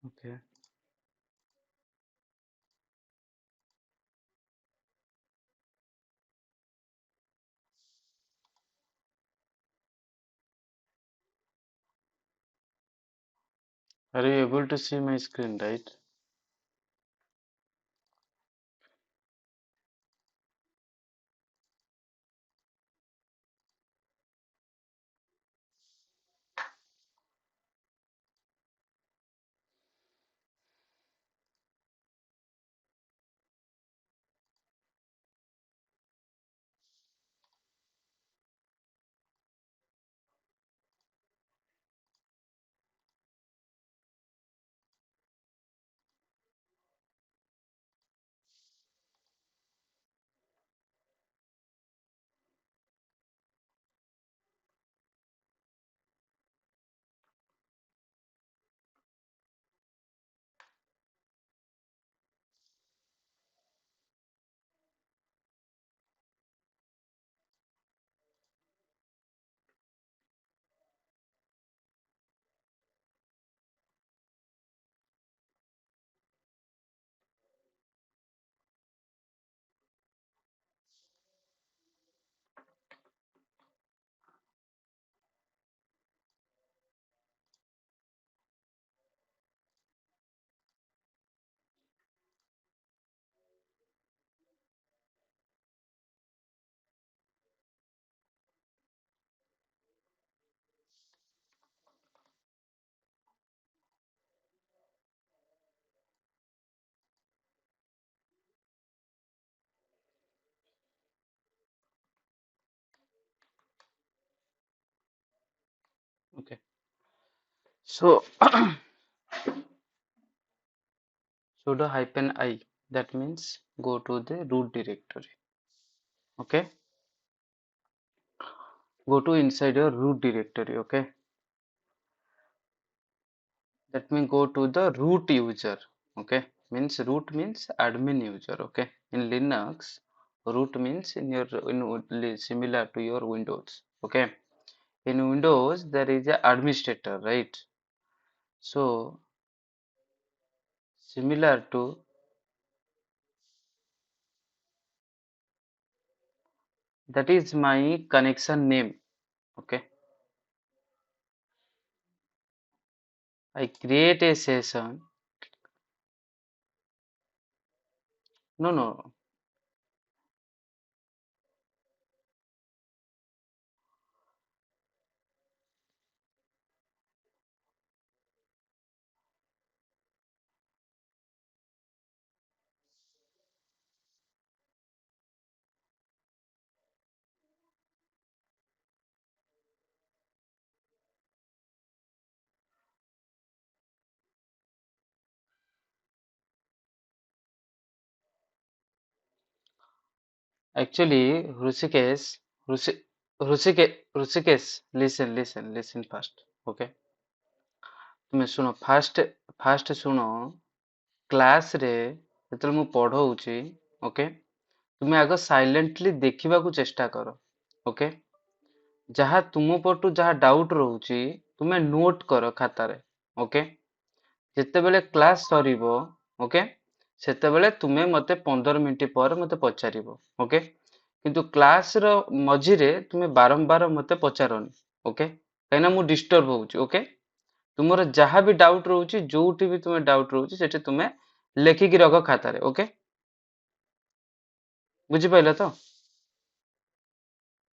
Okay. Are you able to see my screen, right? Okay. So sudo hyphen I, that means go to the root directory. Okay. Go to inside your root directory. Okay. That means go to the root user. Okay. Means root means admin user. Okay. In Linux, root means in your similar to your Windows. Okay. In Windows there is a administrator, right? So similar to, that is my connection name. Okay. I create a session. No, no. Actually, Hrusikesh, listen first. Okay. ତୁମେ ଶୁଣ first ଶୁଣ କ୍ଲାସରେ ଯେତେବେଳେ ମୁଁ ପଢଉଛି, okay, ତୁମେ ଆଗ silently ଦେଖିବାକୁ ଚେଷ୍ଟା କର। ଓକେ। ଯାହା ତୁମ ପଟୁ ଯାହା ଡାଉଟ୍ ରହୁଛି ତୁମେ ନୋଟ୍ କର ଖାତାରେ। ଓକେ। ଯେତେବେଳେ କ୍ଲାସ୍ ସରିବ, ଓକେ, ସେତେବେଳେ ତୁମେ ମୋତେ 15 ମିନିଟ୍ ପରେ ମୋତେ ପଚାରିବ। ଓକେ। କିନ୍ତୁ କ୍ଲାସ ର ମଝିରେ ତୁମେ ବାରମ୍ବାର ମତେ ପଚାରନି। ଓକେ, କାହିଁକିନା ମୁଁ ଡିଷ୍ଟର୍ବ ହଉଛି। ଓକେ, ତୁମର ଯାହା ବି ଡାଉଟ୍ ରହୁଛି, ଯୋଉଠି ବି ତୁମେ ଡାଉଟ୍ ରହୁଛି ସେଠି ତୁମେ ଲେଖିକି ରଖ ଖାତାରେ। ଓକେ, ବୁଝିପାରିଲ ତ?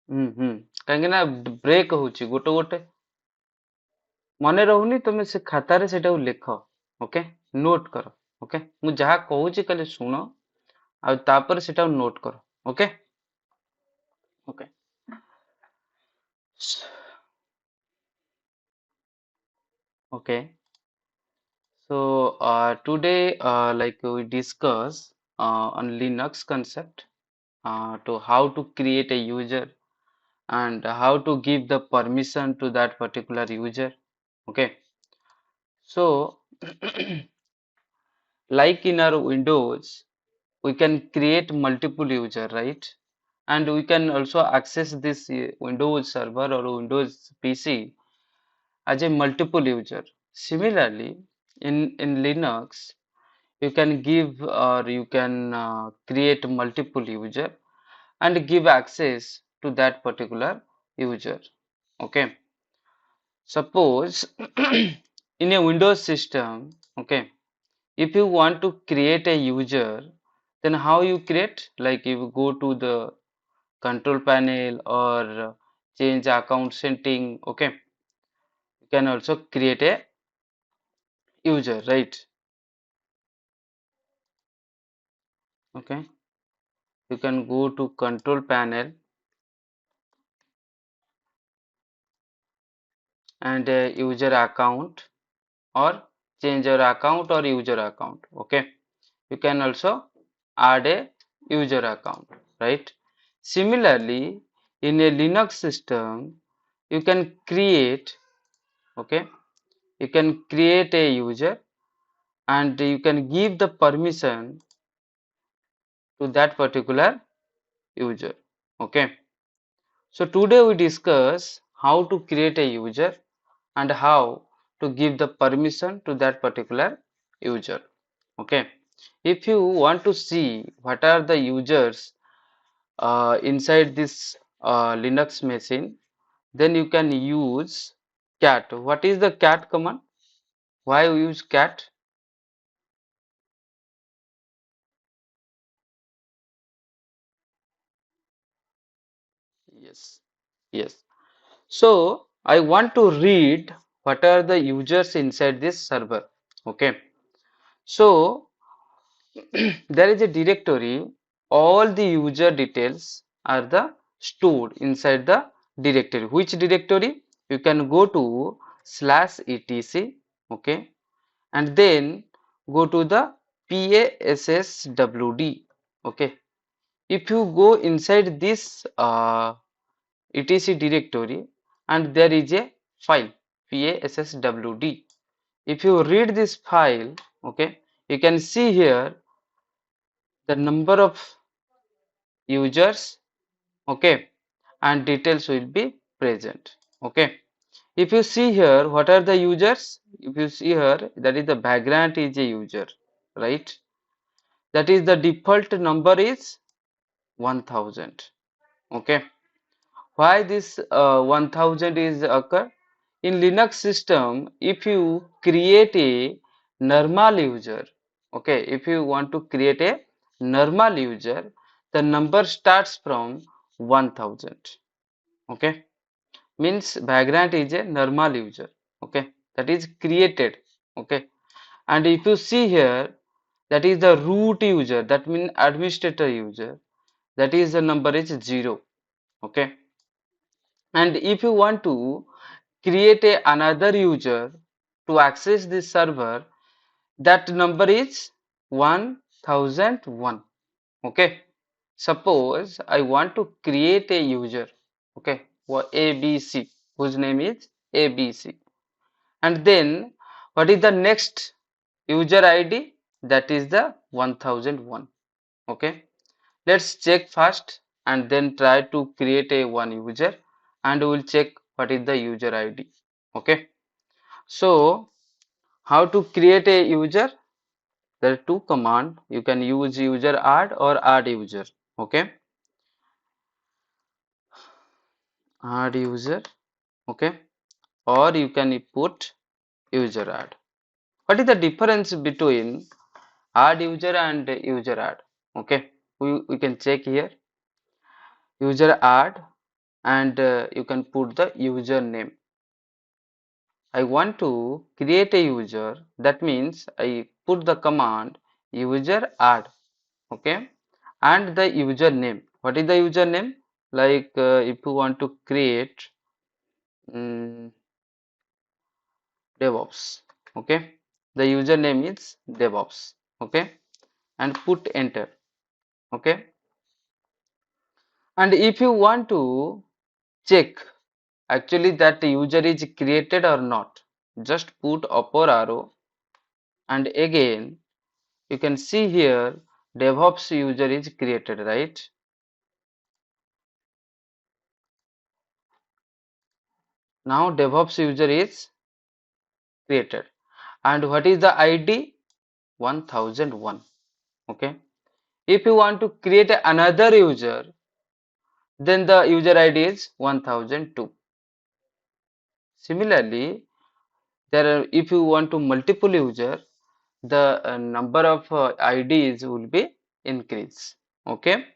ହୁଁ, କାହିଁକି ନା ବ୍ରେକ୍ ହଉଛି ଗୋଟେ ଗୋଟେ, ମନେ ରହୁନି, ତମେ ସେ ଖାତାରେ ସେଟାକୁ ଲେଖ। ଓକେ, ନୋଟ୍ କର। ଓକେ, ମୁଁ ଯାହା କହୁଛି ଖାଲି ଶୁଣ, ଆଉ ତାପରେ ସେଟାକୁ ନୋଟ୍ କର। Okay, okay, okay. So today, like we discuss on Linux concept, to how to create a user and how to give the permission to that particular user. Okay, so like in our Windows, we can create multiple user, right? And we can also access this Windows server or Windows PC as a multiple user. Similarly, in Linux, you can give or you can create multiple user and give access to that particular user. Okay, suppose in a Windows system, okay, if you want to create a user, then how you create? Like if you go to the control panel or change account setting. Okay, you can also create a user, right? Okay, you can go to control panel and user account, or change your account or user account. Okay, you can also add a user account, right? Similarly, in a Linux system, you can create, okay, you can create a user and you can give the permission to that particular user. Okay, so today we discuss how to create a user and how to give the permission to that particular user. Okay, if you want to see what are the users inside this Linux machine, then you can use cat. What is the cat command? Why we use cat? Yes, yes. So I want to read what are the users inside this server. Okay, so there is a directory, all the user details are the stored inside the directory. Which directory? You can go to /etc, okay, and then go to the passwd. Okay, if you go inside this etc directory and there is a file passwd, if you read this file, okay, you can see here the number of users, okay, and details will be present. Okay, if you see here, what are the users? If you see here, that is the background is a user, right? That is the default number is 1000. Okay, why this 1000 is occur? In Linux system, if you create a normal user, okay, if you want to create a normal user, the number starts from 1000. Okay, means background is a normal user. Okay, that is created. Okay, and if you see here, that is the root user, that means administrator user, that is the number is 0. Okay, and if you want to create another user to access this server, that number is 1001. Okay, suppose I want to create a user, okay, for ABC, whose name is ABC, and then what is the next user ID? That is the 1001. Okay, let's check first and then try to create a one user and we will check what is the user ID. Okay, so how to create a user? There are two commands. You can use user add or add user. Okay, add user, okay, or you can put user add. What is the difference between add user and user add? Okay, we can check here. User add, and you can put the username. I want to create a user, that means I put the command user add, okay, and the username. What is the username? Like if you want to create DevOps, okay, the username is DevOps, okay, and put enter, okay. And if you want to check actually that the user is created or not, just put upper arrow, and again you can see here DevOps user is created, right? Now DevOps user is created, and what is the ID? 1001, okay. If you want to create another user, then the user ID is 1002. Similarly, if you want to multiple user, the number of IDs will be increased, okay.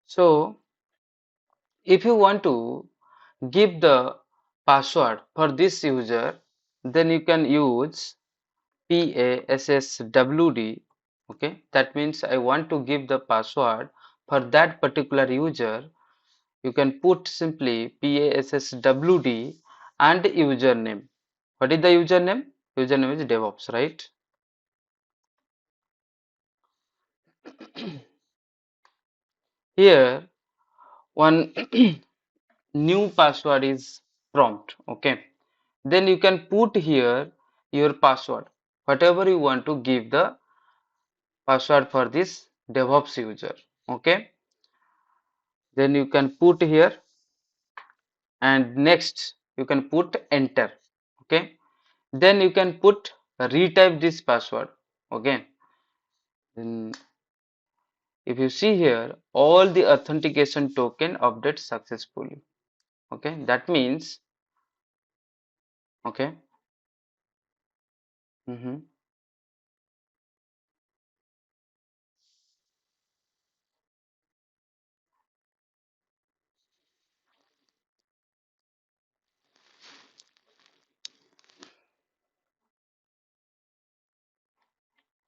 So if you want to give the password for this user, then you can use PASSWD, okay. That means I want to give the password for that particular user. You can put simply PASSWD and username. What is the username? Username is DevOps, right? Here one new password is prompt, okay. Then you can put here your password, whatever you want to give the password for this DevOps user, okay. Then you can put here, and next you can put enter, okay. Then you can put retype this password again. Then if you see here, all the authentication token update successfully, okay. That means, okay.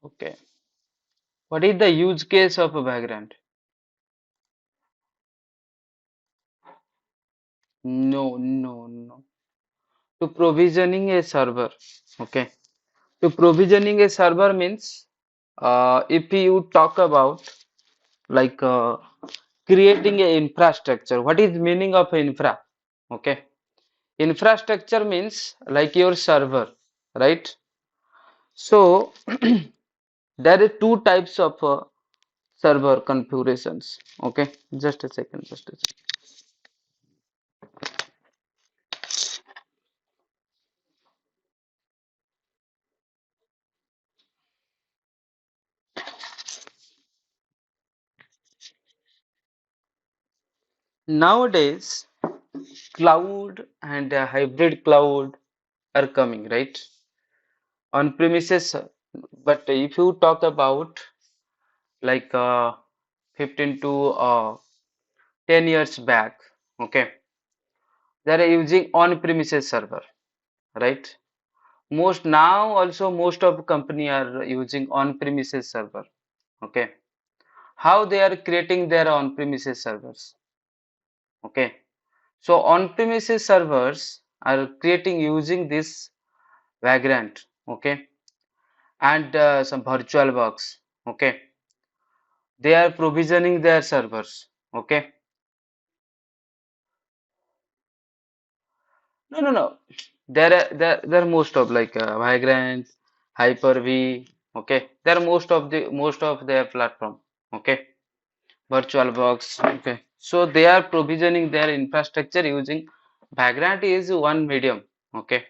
Okay, what is the use case of a vagrant? No. To provisioning a server, okay. To provisioning a server means, if you talk about like creating a infrastructure, what is meaning of infra? Okay, infrastructure means like your server, right? So there are two types of server configurations. Okay, just a second, just a second. Nowadays, cloud and hybrid cloud are coming, right? On premises, but if you talk about like 15 to 10 years back, okay, they are using on premises server, right? Most now also most of company are using on premises server, okay. How they are creating their on premises servers, okay. So on premises servers are creating using this vagrant, okay, and some virtual box, okay. They are provisioning their servers, okay. No. There are most of like vagrant, hyper-v, okay. There are most of their platform, okay. Virtual box, okay. So they are provisioning their infrastructure using vagrant is one medium, okay.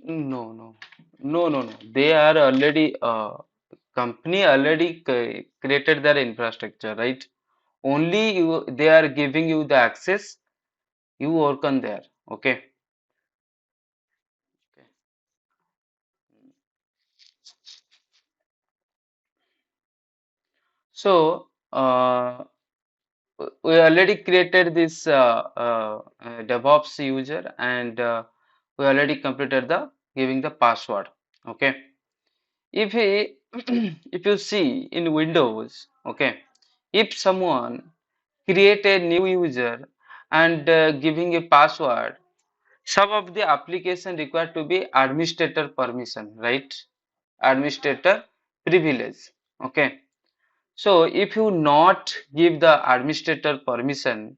No, no, no, no, no. They are already company already created their infrastructure, right? Only you, they are giving you the access. You work on there. Okay. So we already created this DevOps user, and we already completed the giving the password. Okay. If we if you see in Windows, okay, if someone create a new user and giving a password, some of the application required to be administrator permission, right? Administrator privilege. Okay. So if you not give the administrator permission,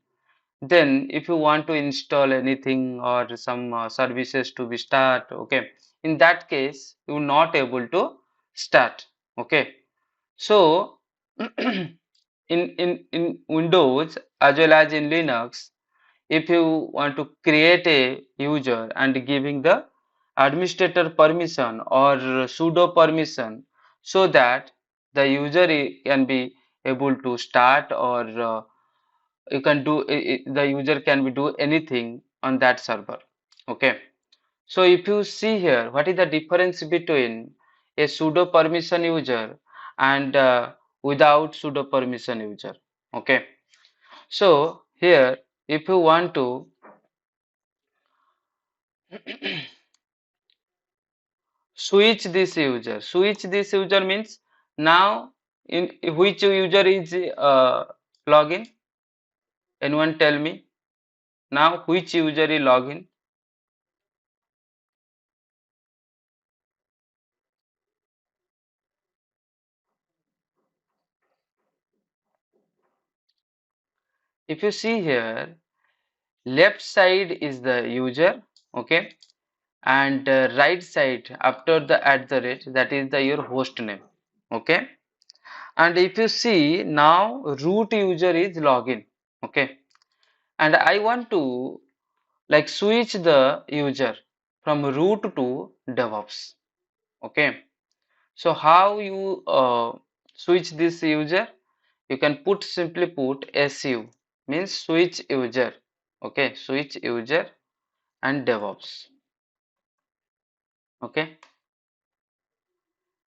then if you want to install anything or some services to be start, okay, in that case you not able to start. Okay. So in Windows as well as in Linux, if you want to create a user and giving the administrator permission or sudo permission, so that the user can be able to start, or you can do the user can be do anything on that server. Okay. So if you see here, what is the difference between a sudo permission user and without sudo permission user? Okay. So here, if you want to switch this user means, now in which user is login? Anyone tell me now which user is login? If you see here, left side is the user, okay, and right side after the at the rate, that is the your host name. Okay. And if you see now, root user is login. Okay. And I want to like switch the user from root to DevOps. Okay. So how you switch this user? You can put simply put SU means switch user. Okay. Switch user and DevOps. Okay.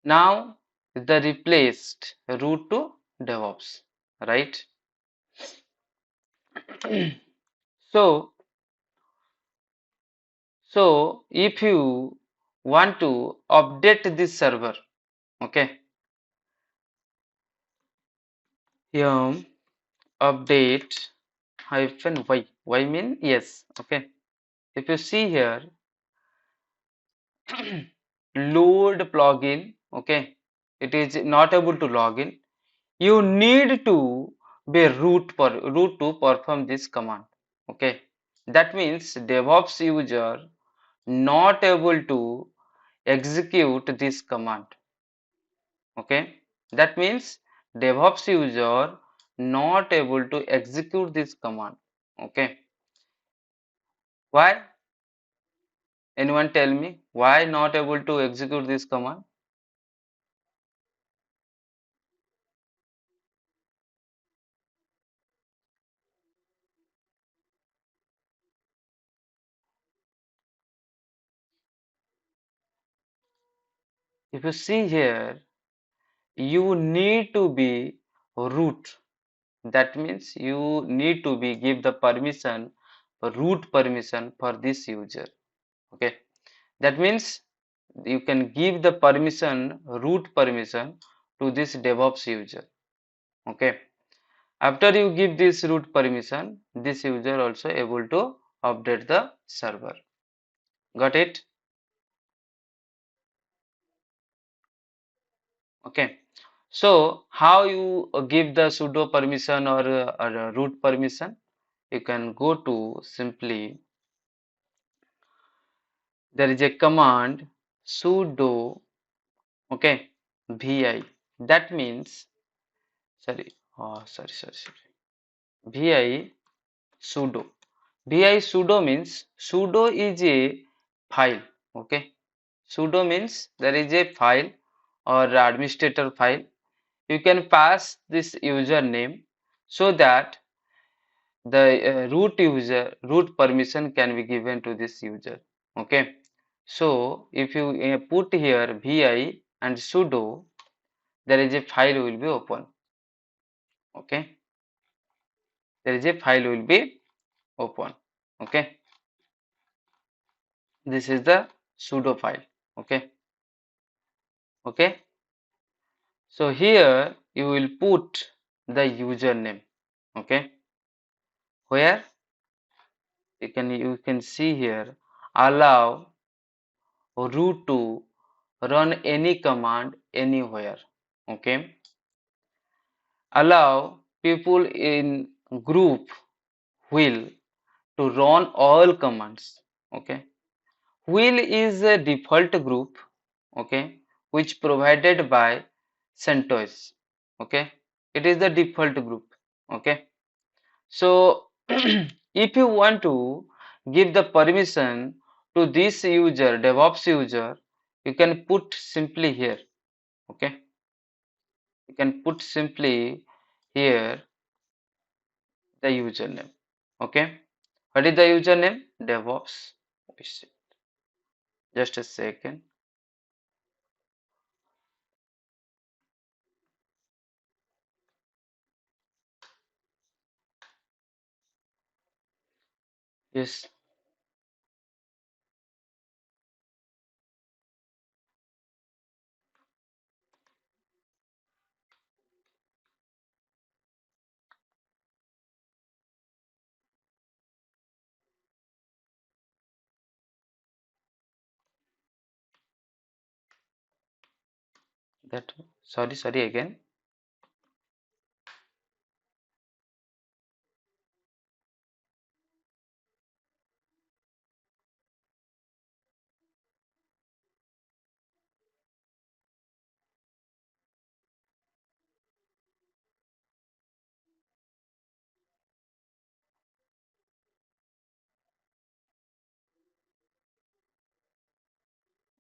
Now the replaced root to DevOps, right? So, so if you want to update this server, okay, yum update hyphen y mean yes, okay. If you see here, load plugin, okay, it is not able to log in. You need to be root to perform this command, okay. That means DevOps user not able to execute this command. Okay, that means DevOps user not able to execute this command. Okay, why? Anyone tell me why not able to execute this command? If you see here, you need to be root. That means you need to be give the permission, root permission for this user. Okay, that means you can give the permission, root permission to this DevOps user. Okay, after you give this root permission, this user also able to update the server. Got it? Okay. So how you give the sudo permission or root permission? You can go to simply, there is a command sudo, okay, vi. That means, sorry, vi sudo. Vi sudo means sudo is a file, okay. Sudo means there is a file or administrator file. You can pass this username so that the root permission can be given to this user. Okay. So if you put here vi and sudo, there is a file will be open. Okay. There is a file will be open. Okay. This is the sudo file. Okay. Okay. So here you will put the username. Okay. Where you can see here, allow root to run any command anywhere. Okay. Allow people in group will to run all commands. Okay. Will is a default group. Okay, which provided by CentOS. Okay, it is the default group. Okay, so if you want to give the permission to this user, DevOps user, you can put simply here. Okay, you can put simply here the username. Okay, what is the username? DevOps. Just a second. Yes, that. Sorry again.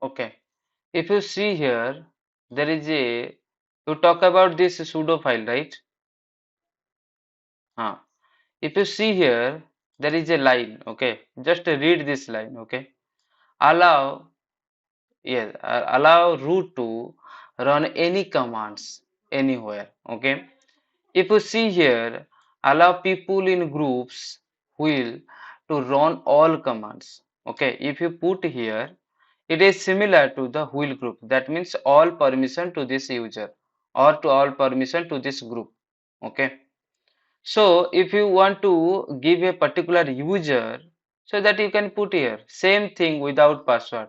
Okay. If you see here, there is a, you talk about this sudo file, right? If you see here, there is a line, okay? Just read this line, okay? Allow, yes, allow root to run any commands anywhere, okay? If you see here, allow people in groups will to run all commands, okay? If you put here, it is similar to the wheel group. That means all permission to this user or to all permission to this group. Okay. So if you want to give a particular user, so that you can put here same thing without password.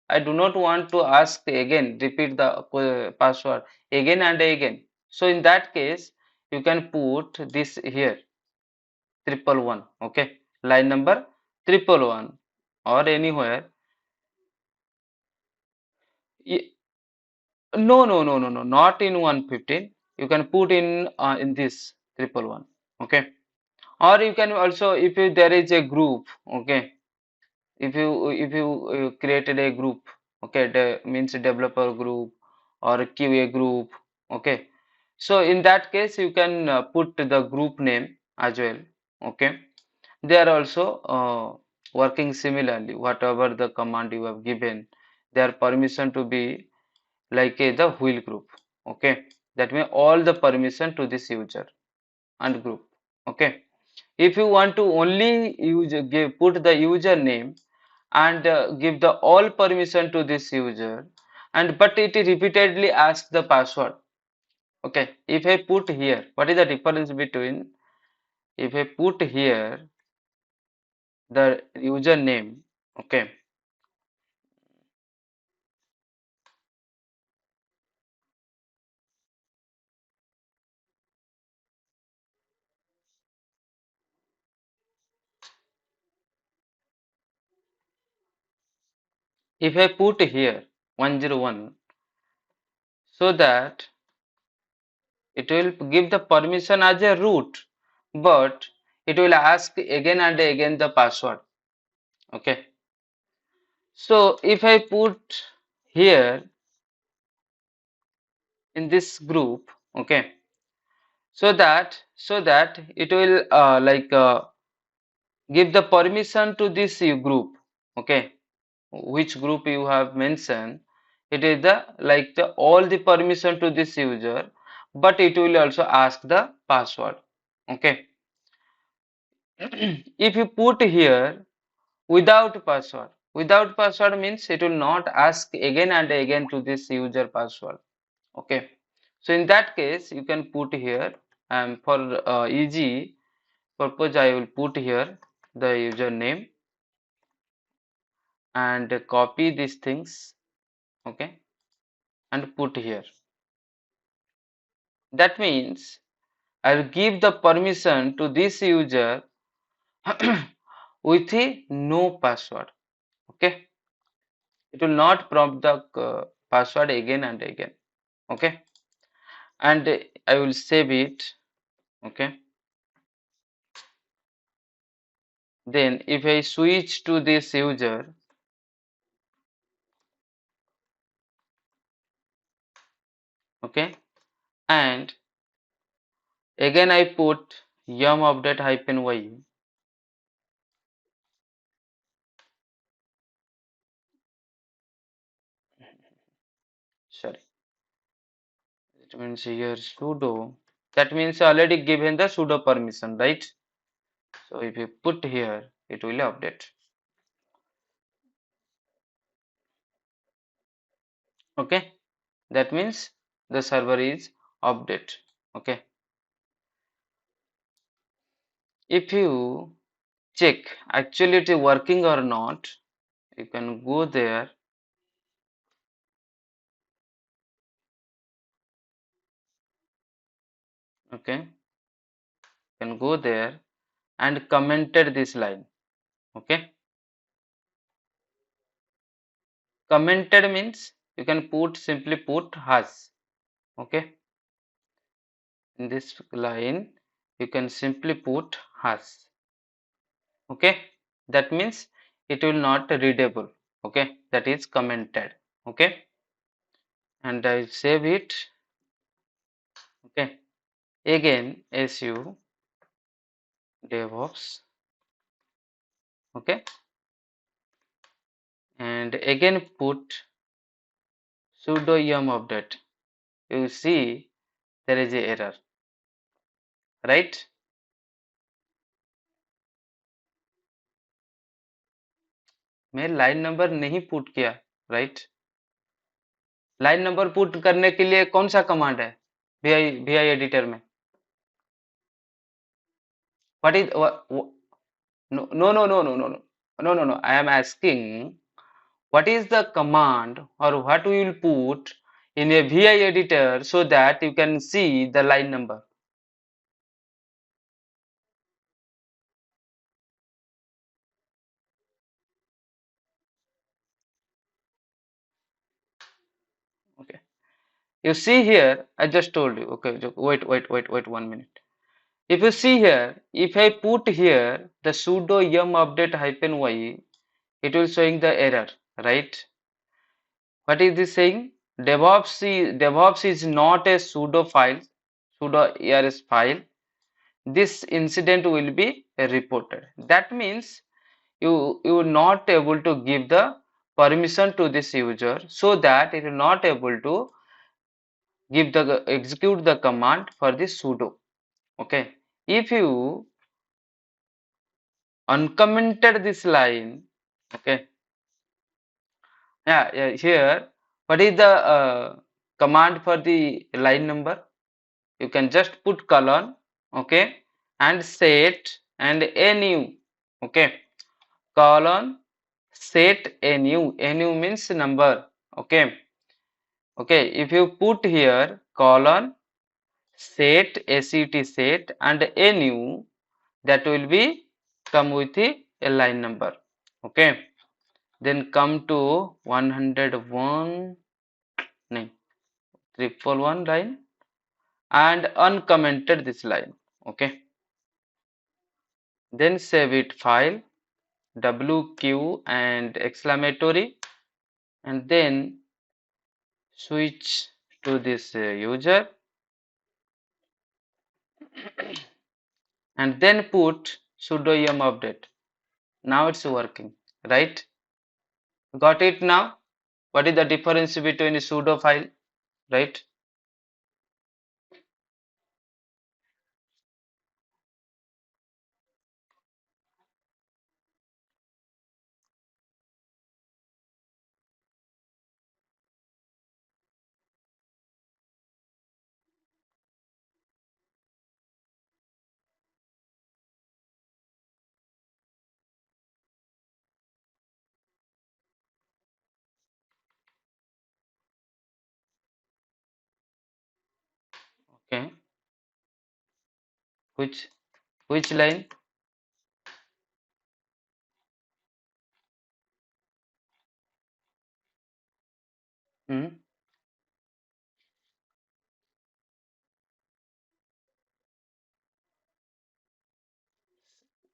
I do not want to ask again, repeat the password again and again. So in that case, you can put this here, 111. Okay. Line number 111 or anywhere. No, not in 115. You can put in this 111. Okay. Or you can also, if there is a group, okay, if you created a group, okay, means developer group or QA group, okay. So in that case, you can put the group name as well. Okay. They are also working similarly. Whatever the command you have given, their permission to be like the wheel group. Okay, that means all the permission to this user and group. Okay, if you want to only put the username and give the all permission to this user, and but it repeatedly asks the password. Okay, if I put here, what is the difference between, if I put here the username? Okay, if I put here 101, so that it will give the permission as a root, but it will ask again and again the password. Okay. So if I put here in this group, okay, so that it will give the permission to this group, okay, which group you have mentioned. It is the the all the permission to this user, but it will also ask the password, okay. If you put here without password means it will not ask again and again to this user password, okay. So in that case you can put here, for easy purpose I will put here the username and copy these things, okay, and put here. That means I'll give the permission to this user with no password, okay. It will not prompt the password again and again, okay. And I will save it, okay. Then if I switch to this user, okay, and again I put yum update hyphen y, sorry, it means here sudo, that means I already given the sudo permission, right? So if you put here it will update, okay. That means the server is update, okay. If you check actually it is working or not, you can go there, okay, you can go there and commented this line, okay. Commented means you can simply put hash, okay. In this line you can simply put hash, okay. That means it will not readable, okay, that is commented, okay. And I save it, okay. Again su DevOps, okay, and again put sudo yum update. You see there is a error, right? मैं line number नहीं put किया, right? Line number put करने के लिए कौन सा command है V I editor में? What is no no no no no no no no no I am asking what is the command or what we will put in a vi editor so that you can see the line number? Okay, you see here I just told you, okay, wait 1 minute. If you see here, if I put here the sudo yum update hyphen y, it will showing the error, right? What is this saying? DevOps is not a sudo ers file. This incident will be reported. That means you will not able to give the permission to this user so that it will not able to give the execute the command for this sudo. Okay. If you uncommented this line, okay, yeah, here what is the command for the line number? You can just put colon, okay, and set and nu, okay, colon set nu means number, okay. Okay, if you put here colon set and nu, that will be come with a line number, okay. Then come to 101, no, 341 line and uncommented this line, okay. Then save it file wq and exclamatory, and then switch to this user and then put sudo yum update. Now it's working, right? Got it now? What is the difference between a sudo file, right? Okay. Which which line? Hmm?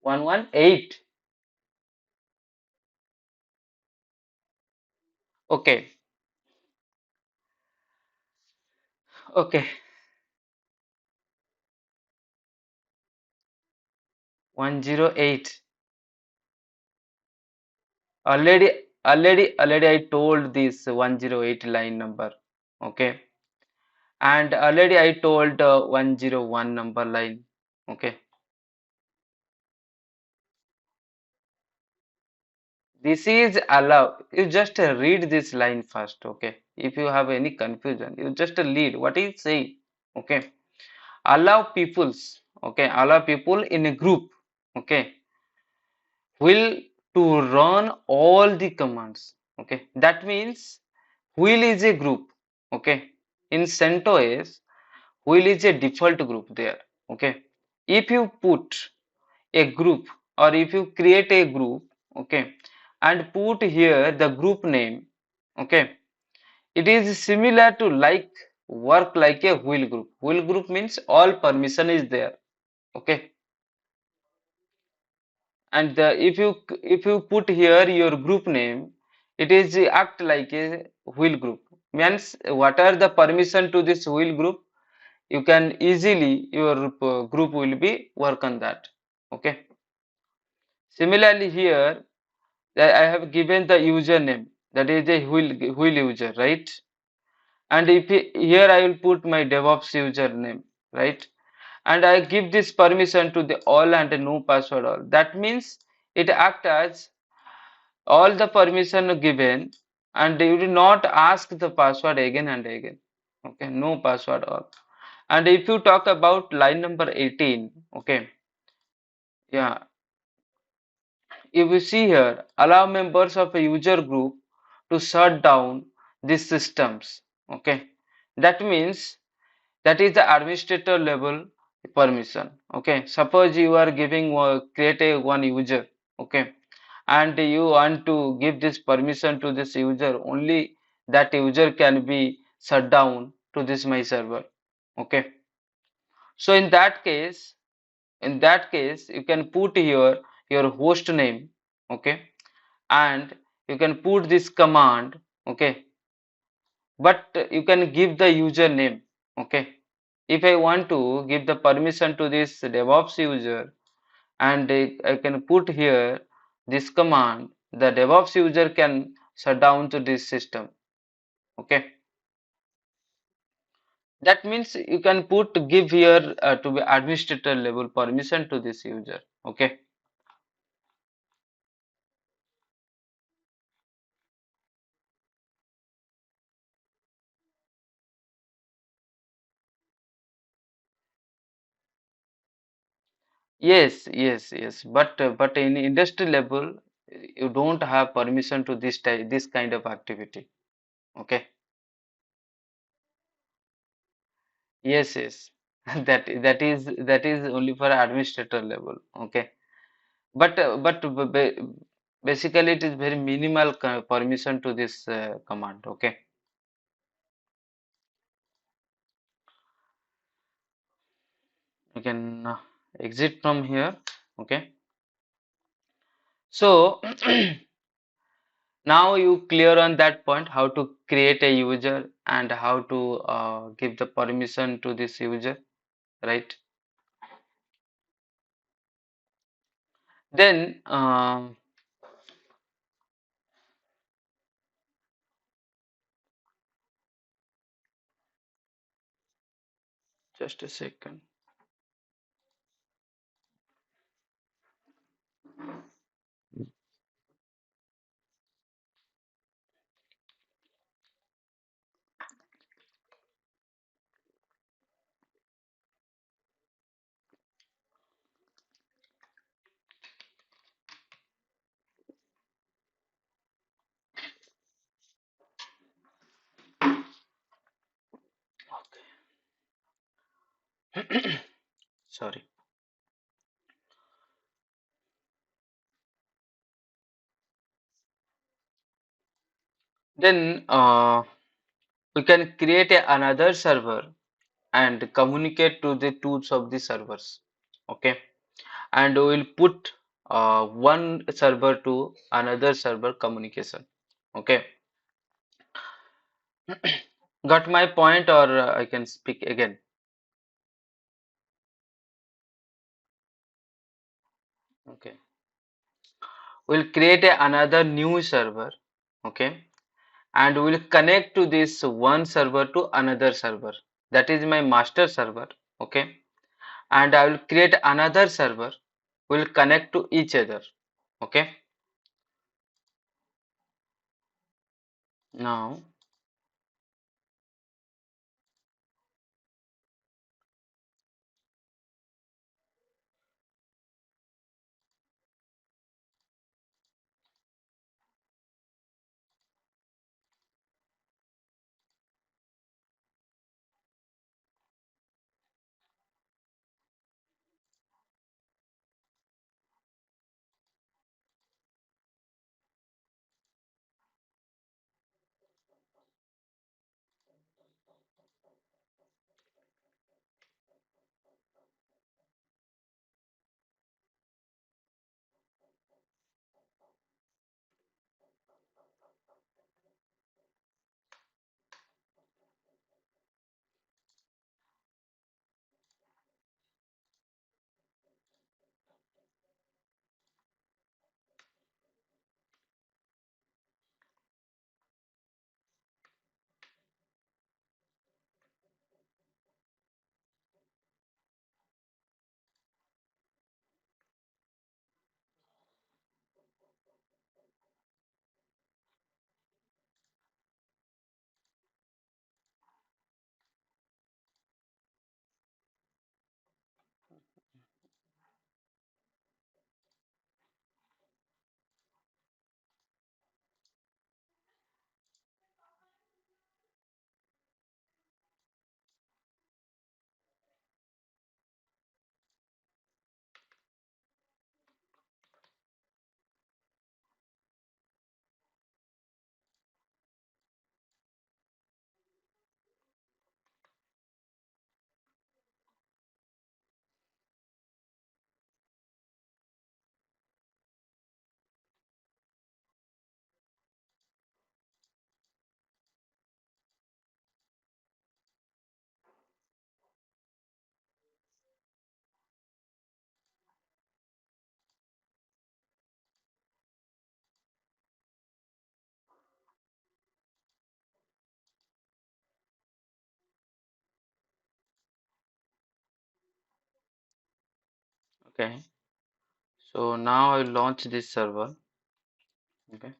118. Okay. Okay. 108. Already I told this 108 line number. Okay. And already I told 101 number line. Okay. This is allow. You just read this line first. Okay. If you have any confusion, you just read what is saying. Okay. Allow peoples. Okay. Allow people in a group. Okay. Will to run all the commands. Okay. That means wheel is a group. Okay. In CentOS, wheel is a default group there. Okay. If you put a group or if you create a group, okay, and put here the group name, okay, it is similar to like work like a wheel group. Wheel group means all permission is there. Okay. And if you put here your group name, it is act like a wheel group. Means what are the permission to this wheel group? You can easily your group will be work on that. Okay. Similarly here I have given the username, that is a wheel user, right? And if here I will put my DevOps username, right? And I give this permission to the all and no password all. That means it act as all the permission given, and you do not ask the password again and again. Okay, no password all. And if you talk about line number 18, okay, yeah, if you see here, allow members of a user group to shut down these systems. Okay, that means that is the administrator level permission. Okay, suppose you are giving create a one user. Okay, and you want to give this permission to this user, only that user can be shut down to this my server. Okay, so in that case you can put here your host name. Okay, and you can put this command. Okay, but you can give the username. Okay, if I want to give the permission to this DevOps user, and I can put here this command, the DevOps user can shut down to this system. Okay, that means you can put give here to be administrator level permission to this user. Okay. Yes. But in industry level, you don't have permission to this kind of activity. Okay. Yes. That is only for administrator level. Okay. But basically it is very minimal permission to this command. Okay. You can exit from here. Okay. So Now you clear on that point, how to create a user and how to give the permission to this user, right? Then just a second. Sorry. Then we can create another server and communicate to the tools of the servers. Okay, and we will put one server to another server communication. Okay, got my point, or I can speak again. Okay, we'll create another new server. Okay, and we'll connect to this one server to another server. That is my master server. Okay, and I will create another server. Will connect to each other. Okay, now okay, so now I launch this server. Okay,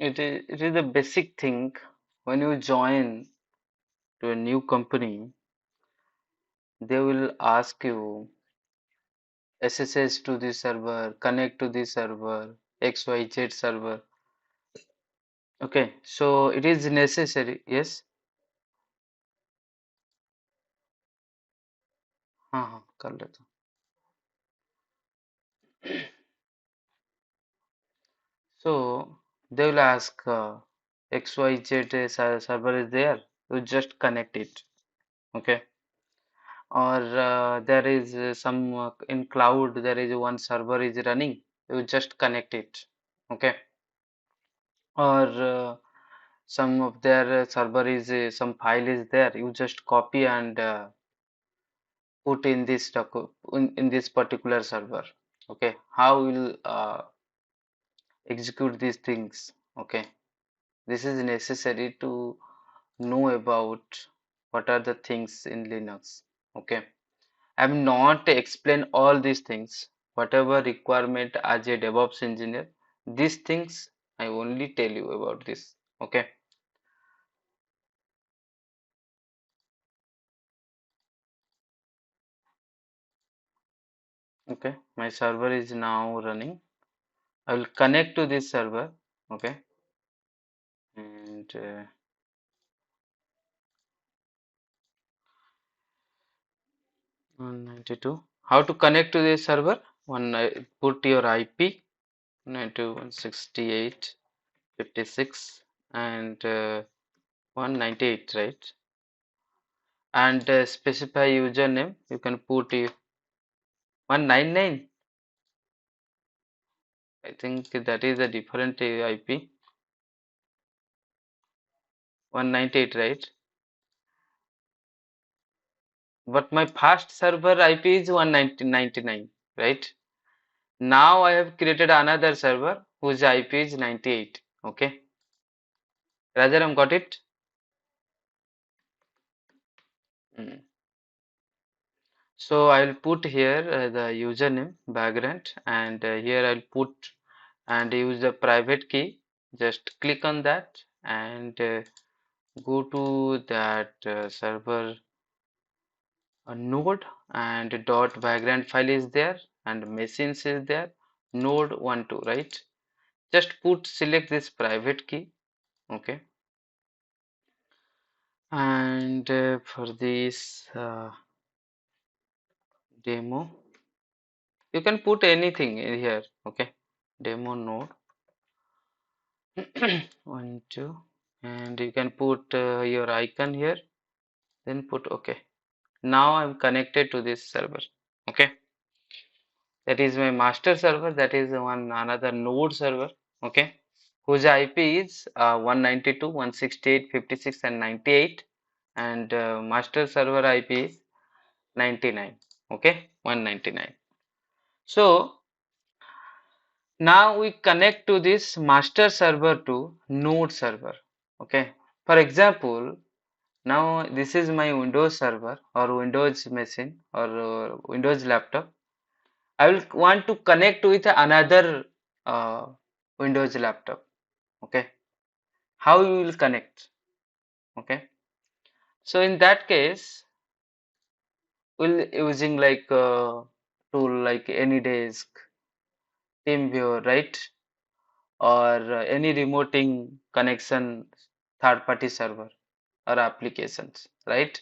it is a basic thing. When you join to a new company, they will ask you SSH to the server, connect to the server. XYZ server. Okay, so it is necessary. Yes. हाँ हाँ कर लेता हूँ. So they will ask XYZ server is there. You just connect it. Okay. Or there is some in cloud there is one server is running. You just connect it. Okay. Or some of their server is some file is there. You just copy and put in this in this particular server. Okay. How will execute these things? Okay. This is necessary to know about what are the things in Linux. Okay, I am not explain all these things. Whatever requirement as a DevOps engineer, these things I only tell you about this. Okay, okay, my server is now running. I will connect to this server. Okay, and 192. How to connect to this server? One, put your IP 192.168.56 and 198, right? And specify username. You can put 199. I think that is a different IP. 198, right? But my first server IP is 199, right? Now I have created another server whose IP is 98. Okay. Rajaram, got it? Mm. So I'll put here the username background, and here I'll put and use the private key. Just click on that and go to that server node, and dot background file is there and machines is there, node 1 2, right? Just put select this private key. Okay, and for this demo you can put anything in here. Okay, demo node 1 2, and you can put your icon here, then put okay. Now I'm connected to this server. Okay, that is my master server, that is one another node server. Okay, whose IP is 192.168.56 and 98, and master server IP is 99. Okay, 199. So now we connect to this master server to node server. Okay, for example, now this is my Windows server or Windows machine or Windows laptop. I will want to connect with another uh, Windows laptop. Okay, how you will connect? Okay, so in that case we'll using like tool like AnyDesk, TeamViewer, right? Or any remoting connection third party server or applications, right?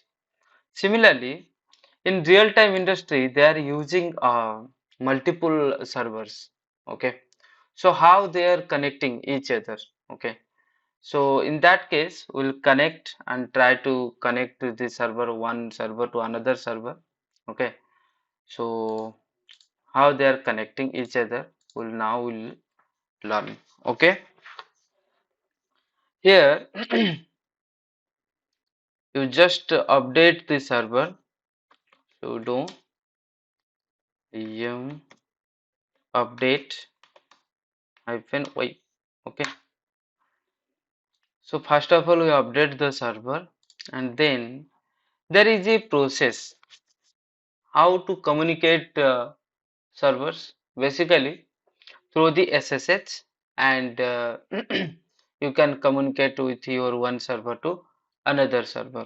Similarly, in real time industry they are using multiple servers. Okay, so how they are connecting each other? Okay, so in that case we'll connect and try to connect to the server, one server to another server. Okay, so how they are connecting each other will learn. Okay, here you just update the server sudo yum update hyphen y. Okay, so first of all we update the server, and then there is a process how to communicate servers, basically through the SSH, and you can communicate with your one server to another server.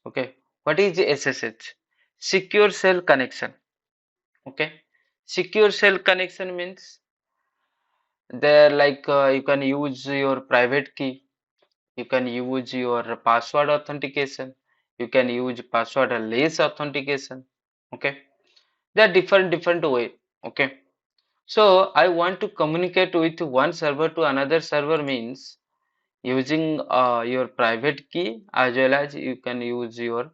Okay, what is the SSH? Secure shell connection. Okay, secure shell connection means There, like you can use your private key, you can use your password authentication, you can use password less authentication. Okay, there are different way. Okay, so I want to communicate with one server to another server means using your private key as well as you can use your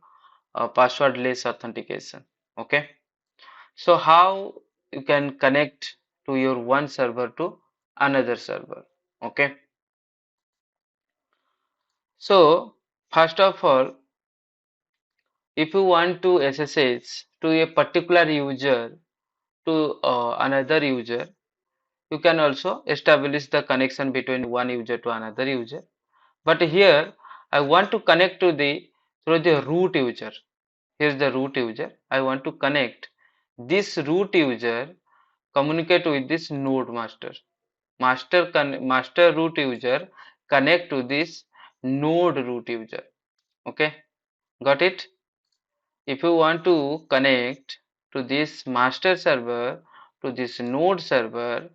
passwordless authentication. Okay, so how you can connect to your one server to another server? Okay, so first of all, if you want to SSH to a particular user to another user, you can also establish the connection between one user to another user. But here I want to connect to the through the root user. Here's the root user. I want to connect this root user communicate with this node master. Master root user connect to this node root user. Okay, got it? If you want to connect to this master server to this node server,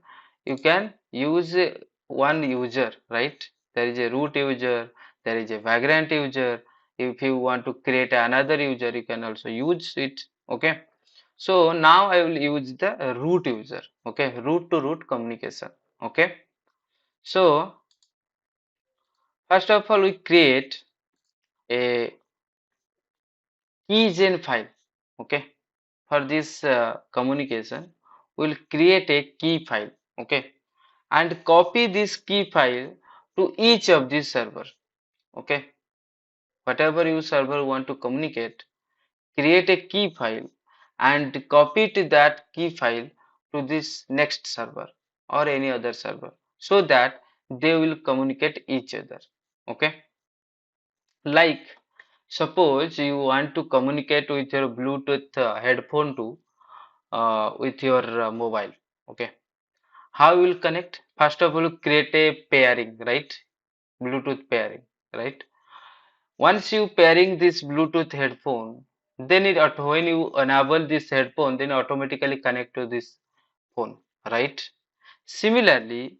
you can use one user, right? There is a root user, there is a vagrant user. If you want to create another user, you can also use it. Okay, so now I will use the root user. Okay, root to root communication. Okay, so first of all we create a keygen file. Okay, for this communication we'll create a key file. Okay, and copy this key file to each of these server. Okay, whatever you server want to communicate, create a key file and copy to that key file to this next server or any other server so that they will communicate each other. Okay, like suppose you want to communicate with your Bluetooth headphone to with your mobile. Okay, how you will connect? First of all, create a pairing, right? Bluetooth pairing, right? Once you pairing this Bluetooth headphone, then when you enable this headphone, then automatically connect to this phone, right? Similarly,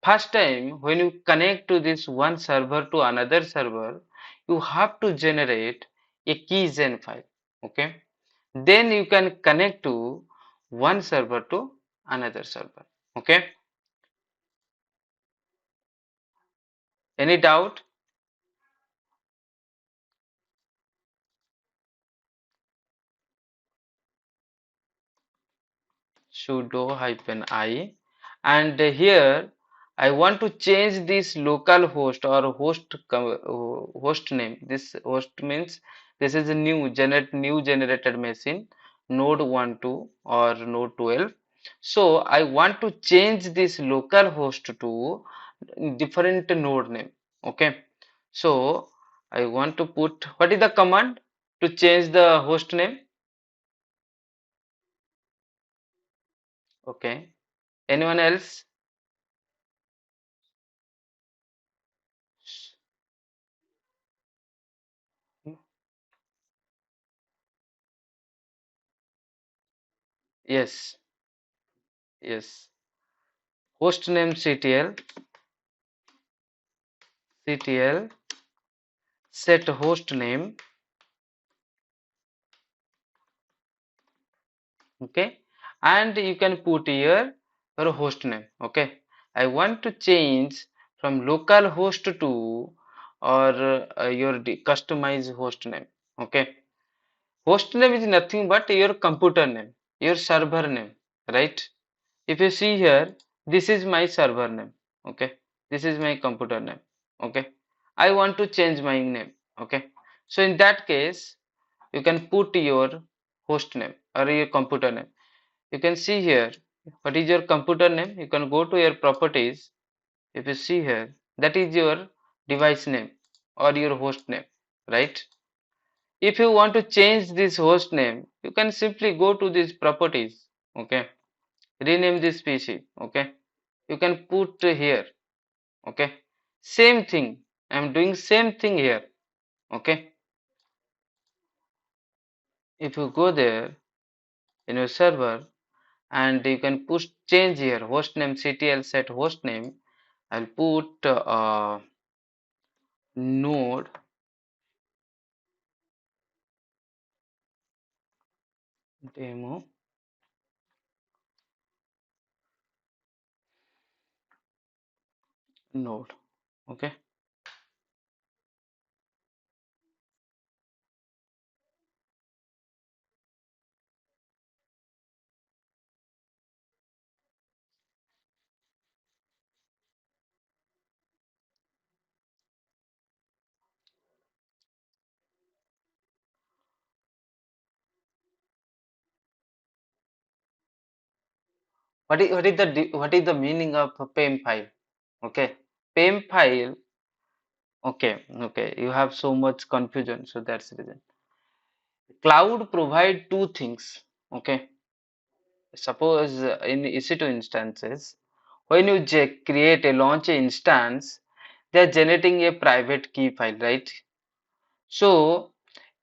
first time when you connect to this one server to another server, you have to generate a keygen file. Okay, then you can connect to one server to another server. Okay, any doubt? Sudo hyphen I, and here I want to change this local host or host name. This host means this is a new generated machine, node 12 or node 12. So I want to change this local host to different node name. Okay, so I want to put, what is the command to change the host name? Okay, anyone else? Yes, yes. Host name ctl set host name. Okay, and you can put here your host name. Okay, I want to change from local host to or your customized host name. Okay, host name is nothing but your computer name, your server name, right? If you see here, this is my server name. Okay, this is my computer name. Okay, I want to change my name. Okay, so in that case you can put your host name or your computer name. You can see here what is your computer name. You can go to your properties. If you see here, that is your device name or your host name, right? If you want to change this host name, you can simply go to these properties. Okay, rename this PC. Okay, you can put here. Okay, same thing. I am doing same thing here. Okay, if you go there in your server and you can push change here host name ctl set host name. I'll put node demo node. Okay, what is the meaning of a pem file? Okay, pem file. Okay, okay, you have so much confusion, so that's the reason. Cloud provide two things. Okay, suppose in EC2 instances, when you create a launch instance, they are generating a private key file, right? So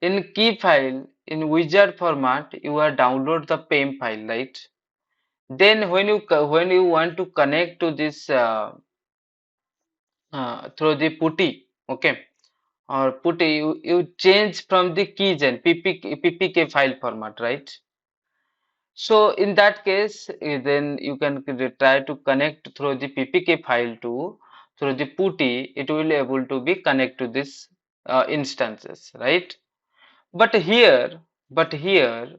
in key file in wizard format, you are download the PEM file, right? Then when you want to connect to this through the putty, okay, or putty, you change from the keygen PPK file format, right? So in that case, then you can try to connect through the PPK file to through the putty. It will able to be connect to this instances, right? But here, but here,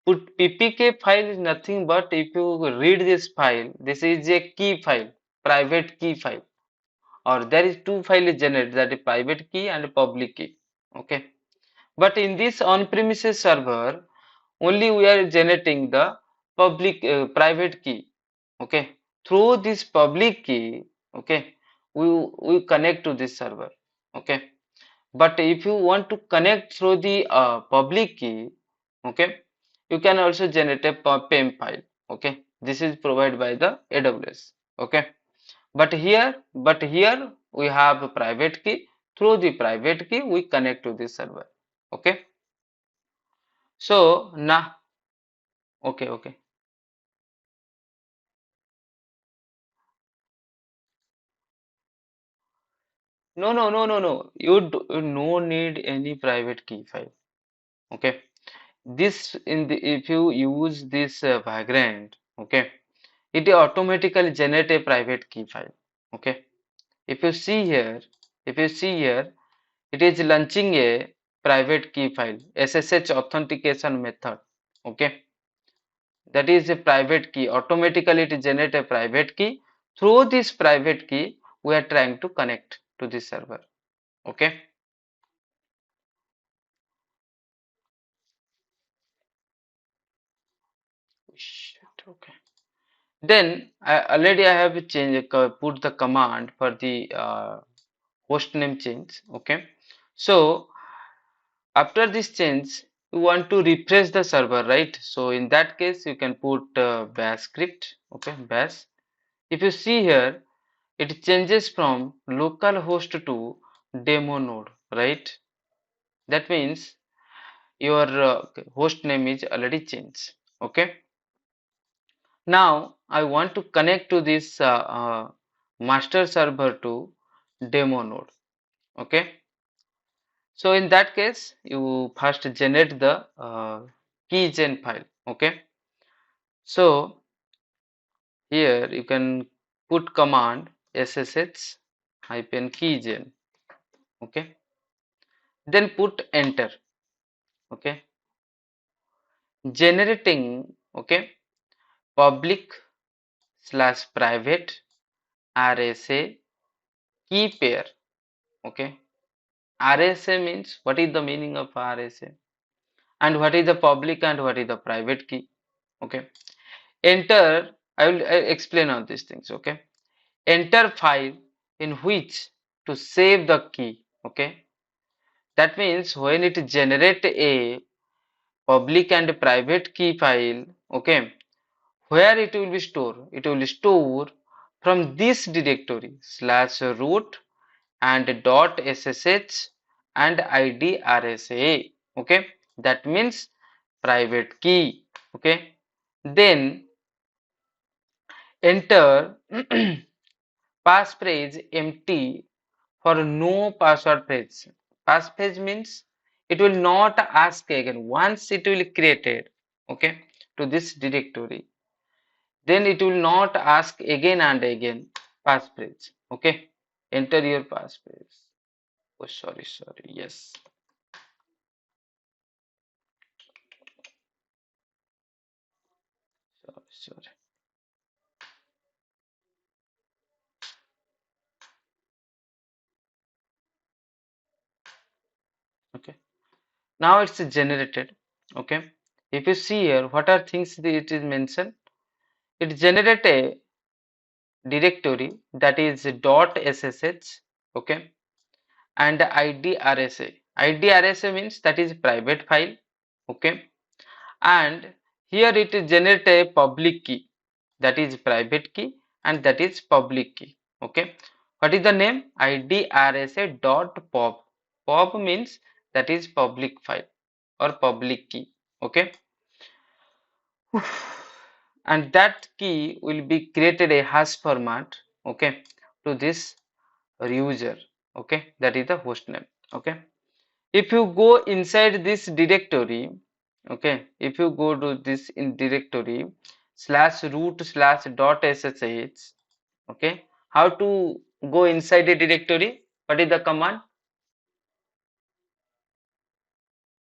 put PPK file is nothing but if you read this file, this is a key file, private key file, or there is two files generated that is private key and public key. Okay. But in this on-premises server, only we are generating the public private key. Okay. Through this public key, okay, we connect to this server. Okay. But if you want to connect through the public key, okay, you can also generate a PEM file. Okay, this is provided by the AWS. Okay, but here we have a private key. Through the private key, we connect to this server. Okay, so now, okay, okay. No, no, no, no, no. You no need any private key file. Okay, this in the if you use this vagrant, okay, it automatically generate a private key file. Okay, if you see here, if you see here, it is launching a private key file SSH authentication method. Okay, that is a private key. Automatically it generate a private key. Through this private key we are trying to connect to this server. Okay, shit, okay. Then already I have changed put the command for the host name change. Okay, so after this change, you want to refresh the server, right? So in that case, you can put bash script, okay, bash. If you see here, it changes from localhost to demo node, right? That means your host name is already changed, okay? Now I want to connect to this master server to demo node, okay? So in that case, you first generate the keygen file, okay? So here you can put command ssh hyphen keygen, okay? Then put enter, okay? Generating, okay? Public slash private RSA key pair, okay? RSA means what is the meaning of RSA and what is the public and what is the private key, okay? Enter, I'll explain all these things, okay? Enter file in which to save the key, okay? That means when it generate a public and private key file, okay, where it will be stored? It will store from this directory slash root and dot ssh and id rsa, okay? That means private key, okay? Then enter passphrase empty for no password phrase. Passphrase means it will not ask again once it will created, okay, to this directory. Then it will not ask again and again passphrase. Okay, enter your passphrase. Oh, sorry. Yes, sorry. Okay, now it's generated. Okay, if you see here, what are things that it is mentioned? It generate a directory that is .ssh. Okay, and IDRSA. IDRSA means that is private file. Okay, and here it generate a public key, that is private key, and that is public key. Okay, what is the name? IDRSA dot pub. Pub means that is public file or public key. Okay, and that key will be created a hash format, okay, to this user. Okay, that is the host name. Okay, if you go inside this directory, okay, if you go to this in directory slash root slash dot ssh, okay, how to go inside a directory? What is the command?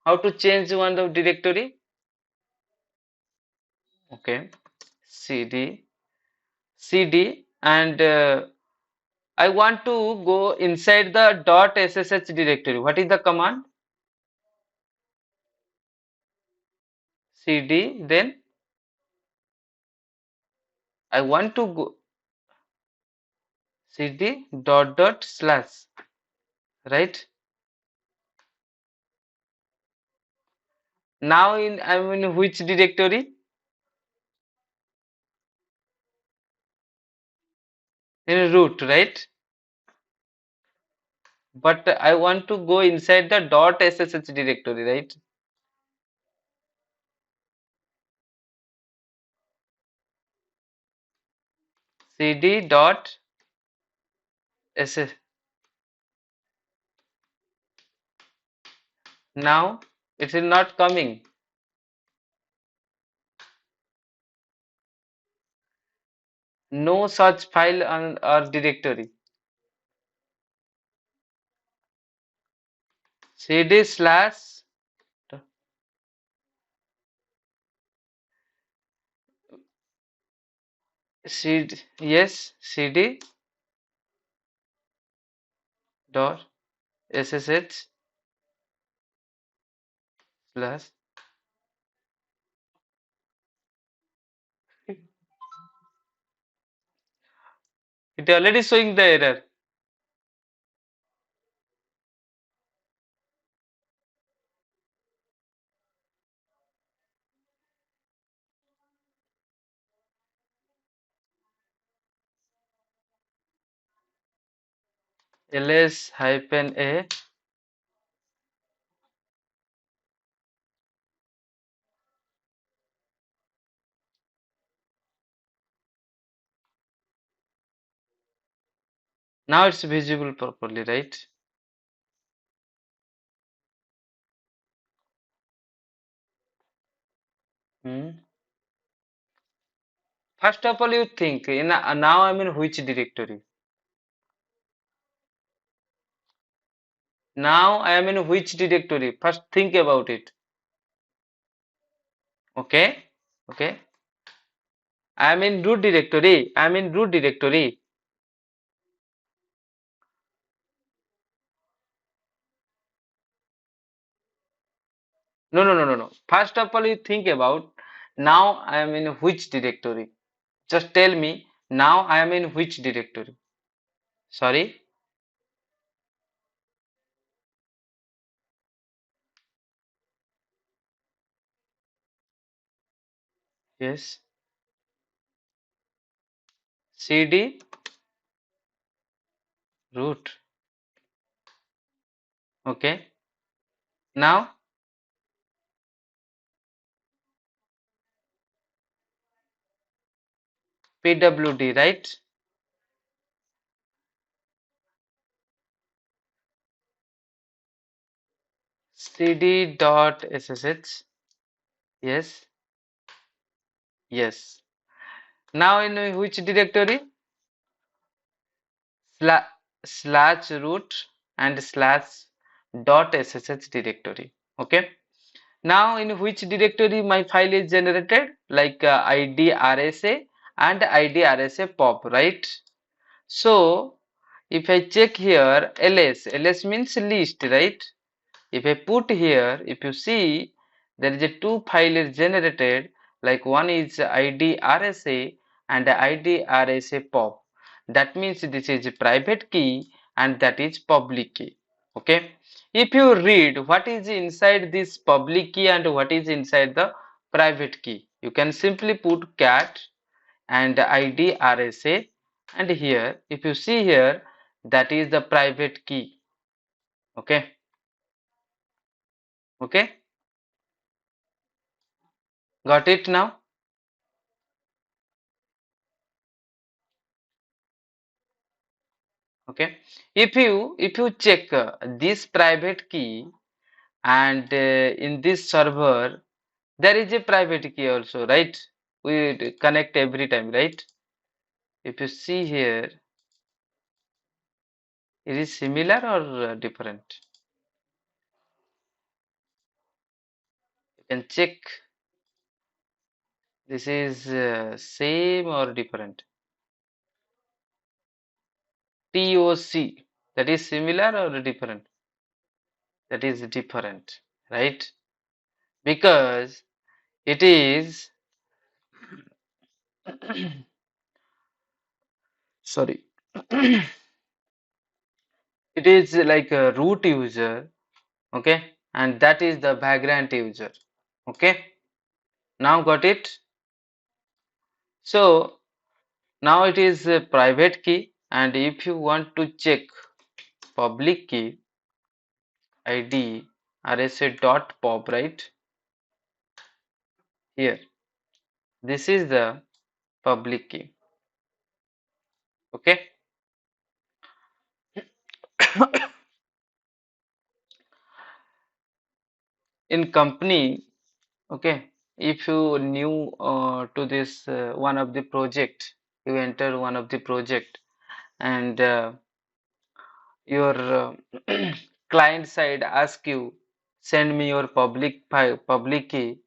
How to change one of directory? Okay, cd and I want to go inside the dot ssh directory. What is the command? Cd, then I want to go cd dot slash, right? Now I'm in which directory? In root, right? But I want to go inside the dot ssh directory, right? Cd dot sh. Now it is not coming. No such file on our directory. Cd slash cd, yes, cd dot ssh slash. It already showing the error. ls hyphen a. Now it's visible properly, right? Hmm. First of all, you think in now I'm in which directory? Now I am in which directory? First think about it. Okay, okay. I am in root directory. I am in root directory. No. First of all, you think about now I am in which directory. Just tell me now I am in which directory. Sorry. Yes. CD root. Okay. Now pwd, right? cd.ssh. Yes, yes. Now in which directory? Sla slash root and slash dot ssh directory. Okay. Now in which directory my file is generated? Like id rsa and id rsa pop, right? So if I check here ls means list, right? If I put here, if you see, there is a two files generated, like one is id rsa and id rsa pop. That means this is a private key and that is public key. Okay. If you read what is inside this public key and what is inside the private key, you can simply put cat and id rsa, and here if you see here, that is the private key. Okay. Okay. Got it now? Okay. If you check this private key and in this server there is a private key also, right? We connect every time, right? If you see here, it is similar or different? You can check. This is same or different? TOC, that is similar or different? That is different, right? Because it is sorry. It is like a root user, okay, and that is the background user. Okay, now got it. So now it is a private key, and if you want to check public key, id rsa dot pop, right here, this is the public key. Okay. In company, okay, if you new to this one of the project, you enter one of the project, and your client side ask you, send me your public key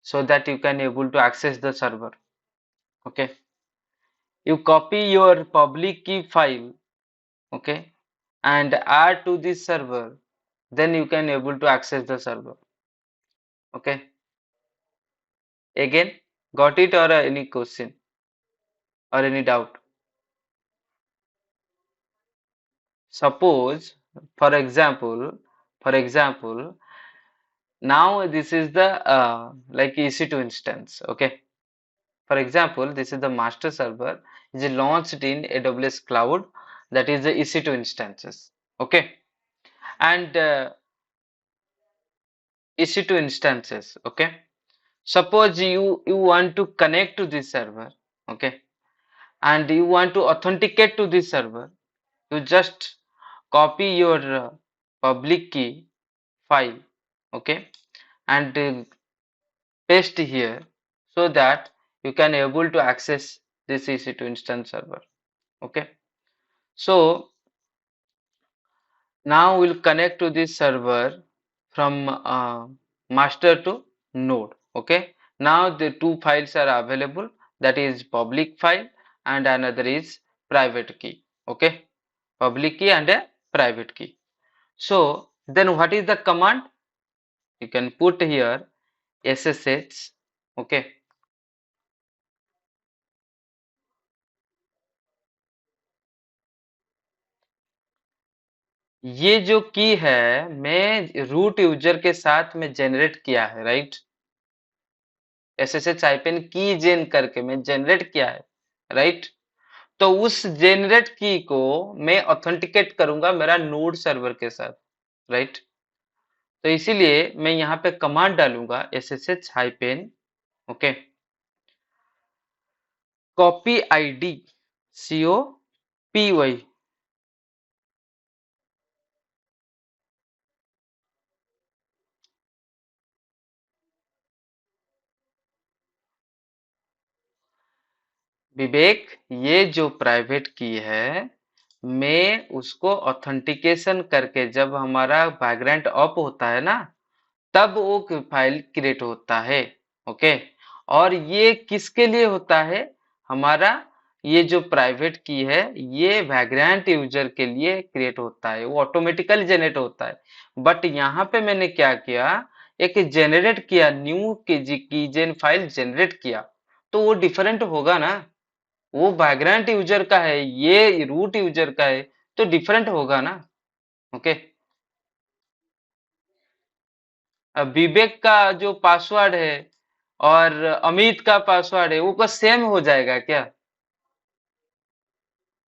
so that you can able to access the server. Okay, you copy your public key file, okay, and add to this server, then you can able to access the server. Okay, again, got it, or any question or any doubt? Suppose, for example, now this is the like EC2 instance. Okay, for example, this is the master server is launched in AWS cloud, that is the EC2 instances. Okay, and EC2 instances. Okay, suppose you want to connect to this server. Okay, and you want to authenticate to this server, you just copy your public key file, okay, and paste here so that you can able to access this EC2 instance server. Okay, so now we'll connect to this server from master to node. Okay, now the two files are available, that is public file and another is private key. Okay, public key and a private key. So then what is the command? You can put here ssh. Okay, ये जो की है मैं root user के साथ में generate किया है, राइट? एसएसएच हाइफन की जेन करके मैं जनरेट किया है, राइट? तो उस जनरेट की को मैं ऑथेंटिकेट करूंगा मेरा नोड सर्वर के साथ, राइट? तो इसीलिए मैं यहाँ पे कमांड डालूंगा SSH hyphen, okay, copy ID, COPY। विवेक, ये जो प्राइवेट की है, मैं उसको ऑथेंटिकेशन करके जब हमारा वाइग्रेंट अप होता है ना, तब वो फाइल क्रिएट होता है। ओके। और ये किसके लिए होता है? हमारा ये जो प्राइवेट की है, ये वैग्रेंट यूजर के लिए क्रिएट होता है, वो ऑटोमेटिकली जनरेट होता है। बट यहाँ पे मैंने क्या किया, एक जनरेट किया, न्यू कीजेन फाइल जनरेट किया, तो वो डिफरेंट होगा ना। वो बैकग्राउंड यूजर का है, ये रूट यूजर का है, तो डिफरेंट होगा ना। ओके। अब विवेक का जो पासवर्ड है और अमित का पासवर्ड है, वो का सेम हो जाएगा क्या?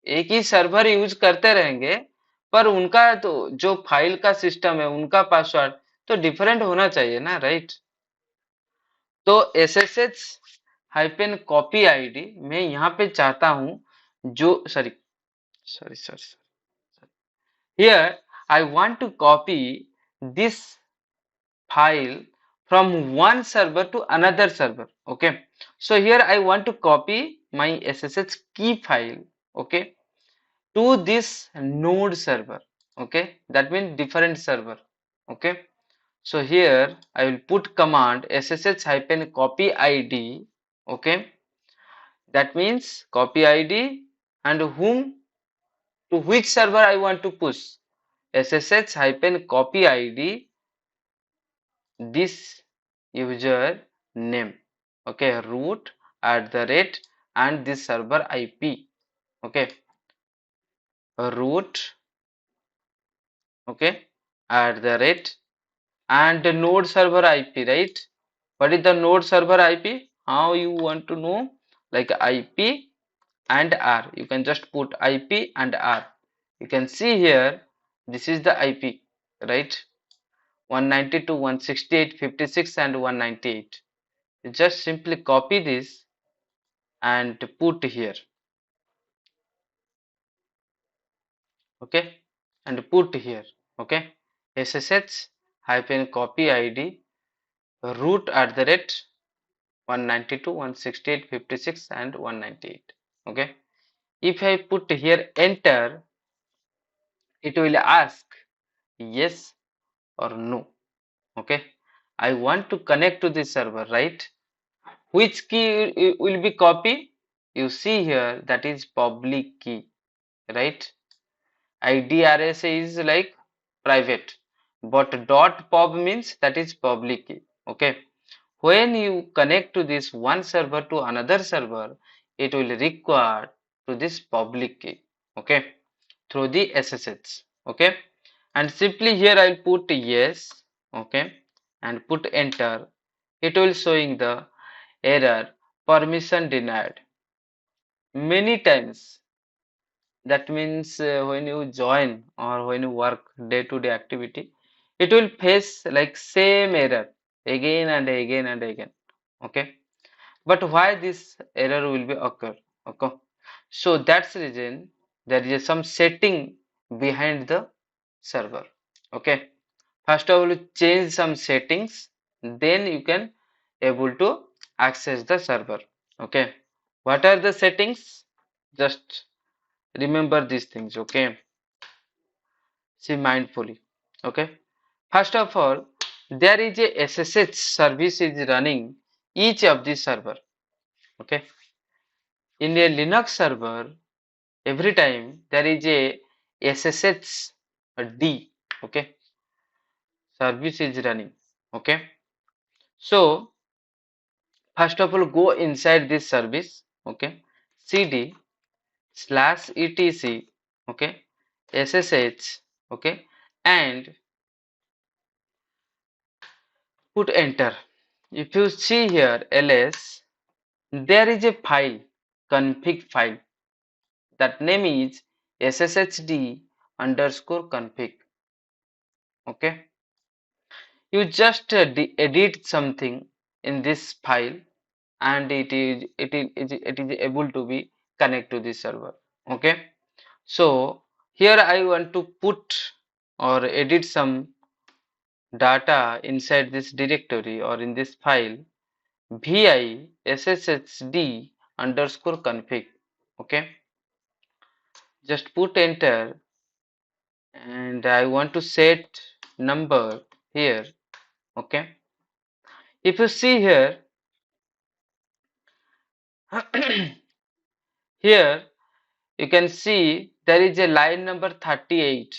एक ही सर्वर यूज करते रहेंगे, पर उनका तो जो फाइल का सिस्टम है, उनका पासवर्ड तो डिफरेंट होना चाहिए ना, राइट? तो SSH हाइपेन कॉपी आईडी मैं यहाँ पे चाहता हूँ, जो sorry sorry sorry here I want to copy this file from one server to another server. Okay, so here I want to copy my SSH key file, okay, to this node server. Okay, that means different server. Okay, so here I will put command ssh hyphen copy id. Okay, that means copy id and whom, to which server I want to push. SSH hyphen copy id this user name. Okay, root at the rate and this server IP. Okay, root. Okay, at the rate and the node server IP, right? What is the node server IP? How you want to know? Like IP and R. You can just put IP and R. You can see here, this is the IP, right? 192, 168, 56 and 198. You just simply copy this and put here. Okay, and put here. Okay, SSH hyphen copy ID root at the rate 192, 168, 56 and 198. Okay, if I put here enter, it will ask yes or no. Okay, I want to connect to this server, right? Which key will be copy? You see here, that is public key, right? IDRS is like private, but dot pub means that is public key. Okay, when you connect to this one server to another server, it will require to this public key. Okay, through the SSH. Okay, and simply here I'll put yes. Okay, and put enter. It will showing the error permission denied many times. That means when you join or when you work day-to-day activity, it will face like same error again and again and again. Okay, but why this error will be occur? Okay, so that's the reason there is some setting behind the server. Okay, first of all change some settings, then you can able to access the server. Okay, what are the settings? Just remember these things. Okay, see mindfully. Okay, first of all, there is a SSH service is running each of the server. Okay, in a Linux server, every time there is a SSH D. Okay, service is running. Okay, so first of all go inside this service. Okay, cd slash etc. Okay, ssh. Okay, and put enter. If you see here ls, there is a file, config file, that name is sshd underscore config. Okay, you just edit something in this file and it is able to be connect to the server. Okay, so here I want to put or edit some data inside this directory or in this file vi sshd underscore config. Okay, just put enter, and I want to set number here. Okay, if you see here here you can see there is a line number 38,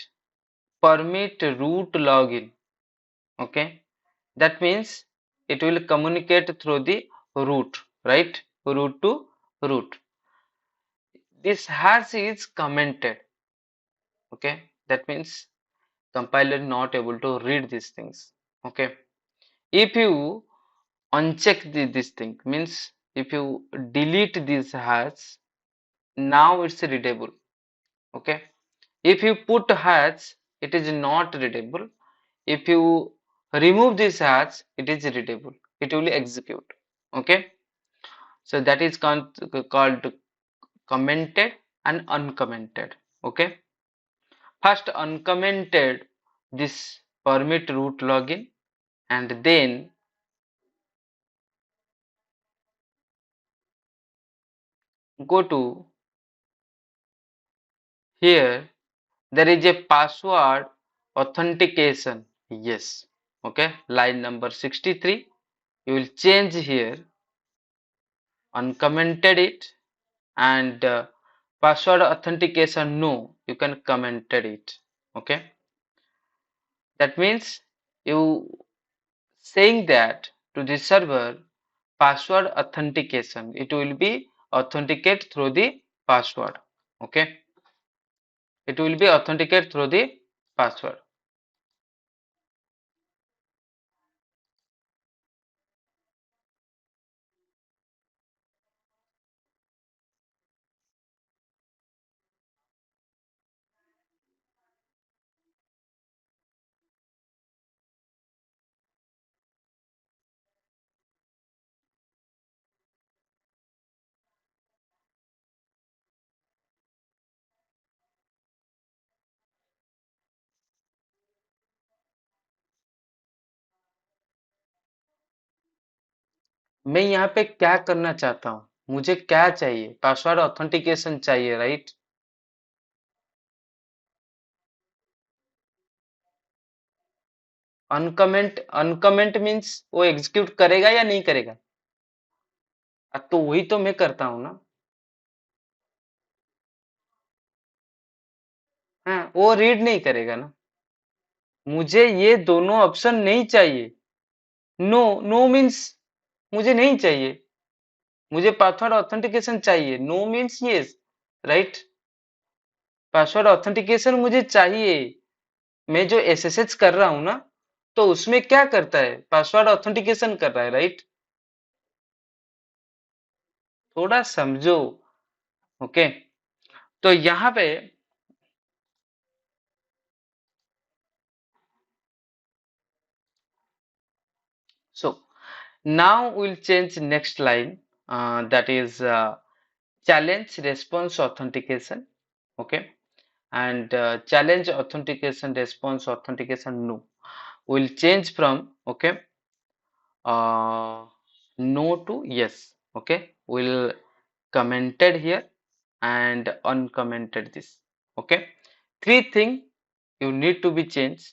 permit root login. Okay, that means it will communicate through the root, right? Root to root. This hash is commented. Okay, that means compiler not able to read these things. Okay, if you uncheck this thing, means if you delete this hash, now it's readable. Okay, if you put hash, it is not readable. If you remove this hash, it is readable, it will execute. Okay, so that is called commented and uncommented. Okay, first uncommented this permit root login, and then go to here, there is a password authentication. Yes. Okay, line number 63, you will change here, uncommented it, and password authentication no, you can commented it. Okay, that means you saying that to the server password authentication, it will be authenticate through the password. Okay, it will be authenticate through the password. मैं यहाँ पे क्या करना चाहता हूँ, मुझे क्या चाहिए, पासवर्ड ऑथेंटिकेशन चाहिए, राइट? अनकमेंट मीन्स वो एग्जीक्यूट करेगा या नहीं करेगा? तो वही तो मैं करता हूँ ना। हाँ, वो रीड नहीं करेगा ना। मुझे ये दोनों ऑप्शन नहीं चाहिए। नो नो मीन्स मुझे नहीं चाहिए, मुझे पासवर्ड ऑथेंटिकेशन चाहिए। No means yes, right? Password authentication मुझे चाहिए। मैं जो एसएसएच कर रहा हूं ना, तो उसमें क्या करता है, पासवर्ड ऑथेंटिकेशन कर रहा है, राइट? थोड़ा समझो। ओके, तो यहाँ पे so now we'll change next line, that is challenge response authentication. Okay, and challenge authentication response authentication no, we'll change from okay no to yes. Okay, we'll commented here and uncommented this. Okay, three things you need to be changed,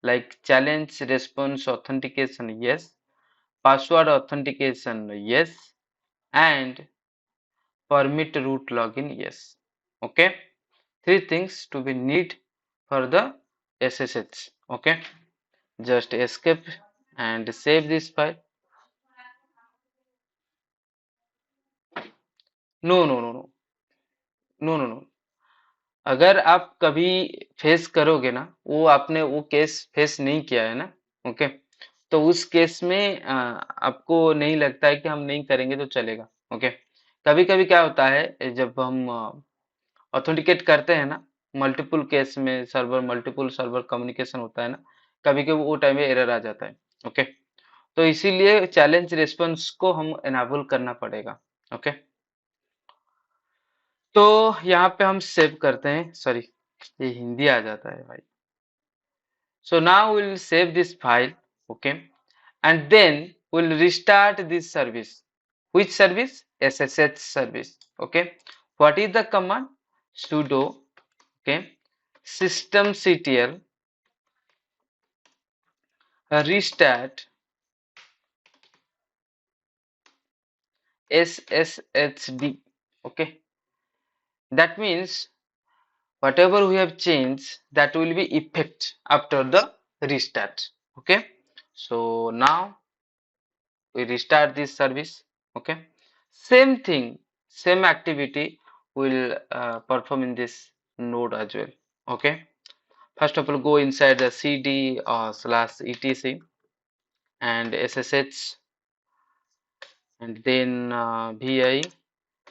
like challenge response authentication yes, password authentication yes, and permit root login yes. Okay, three things to be need for the ssh. Okay, just escape and save this file. No no no no no no no, अगर आप कभी face करोगे ना, वो आपने वो case face नहीं किया है ना। ओके, तो उस केस में आपको नहीं लगता है कि हम नहीं करेंगे तो चलेगा। ओके, कभी कभी क्या होता है जब हम ऑथेंटिकेट करते हैं ना, मल्टीपल केस में सर्वर मल्टीपल सर्वर कम्युनिकेशन होता है ना, कभी कभी वो टाइम में एरर आ जाता है। ओके, तो इसीलिए चैलेंज रिस्पॉन्स को हम एनाबल करना पड़ेगा। ओके, तो यहाँ पे हम सेव करते हैं, सॉरी ये हिंदी आ जाता है भाई। So now we'll save this file, okay, and then we'll restart this service. Which service? SSH service. Okay. What is the command? Sudo, okay, systemctl restart sshd. Okay. That means whatever we have changed, that will be effect after the restart. Okay. So now we restart this service. Okay, same thing, same activity will perform in this node as well. Okay, first of all go inside the cd slash etc and ssh, and then vi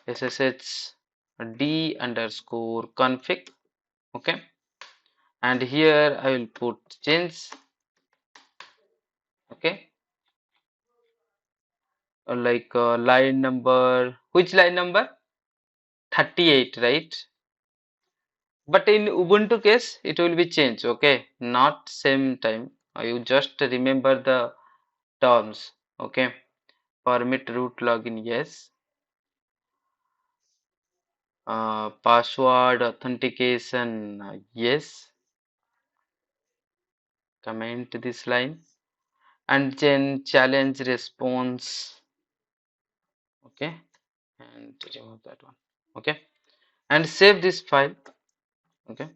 ssh d underscore config. Okay, and here I will put change. Okay, like line number, which line number? 38, right? But in Ubuntu case, it will be changed, okay? Not same time. You just remember the terms, okay? Permit root login, yes. Password authentication, yes. Comment this line. And then challenge response, okay? And remove that one, okay? And save this file, okay?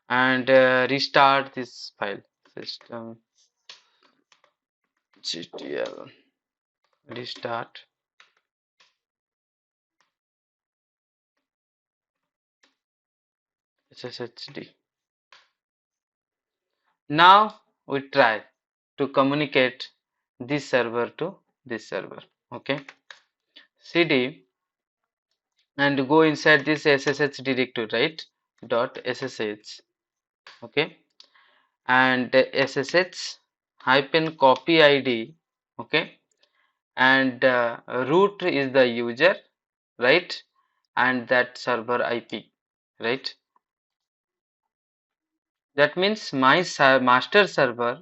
And restart this file, system gtl restart sshd. Now we try to communicate this server to this server. Okay, cd and go inside this ssh directory, right? Dot ssh. Okay, and ssh hyphen copy id. Okay, and root is the user, right? And that server ip, right? That means my master server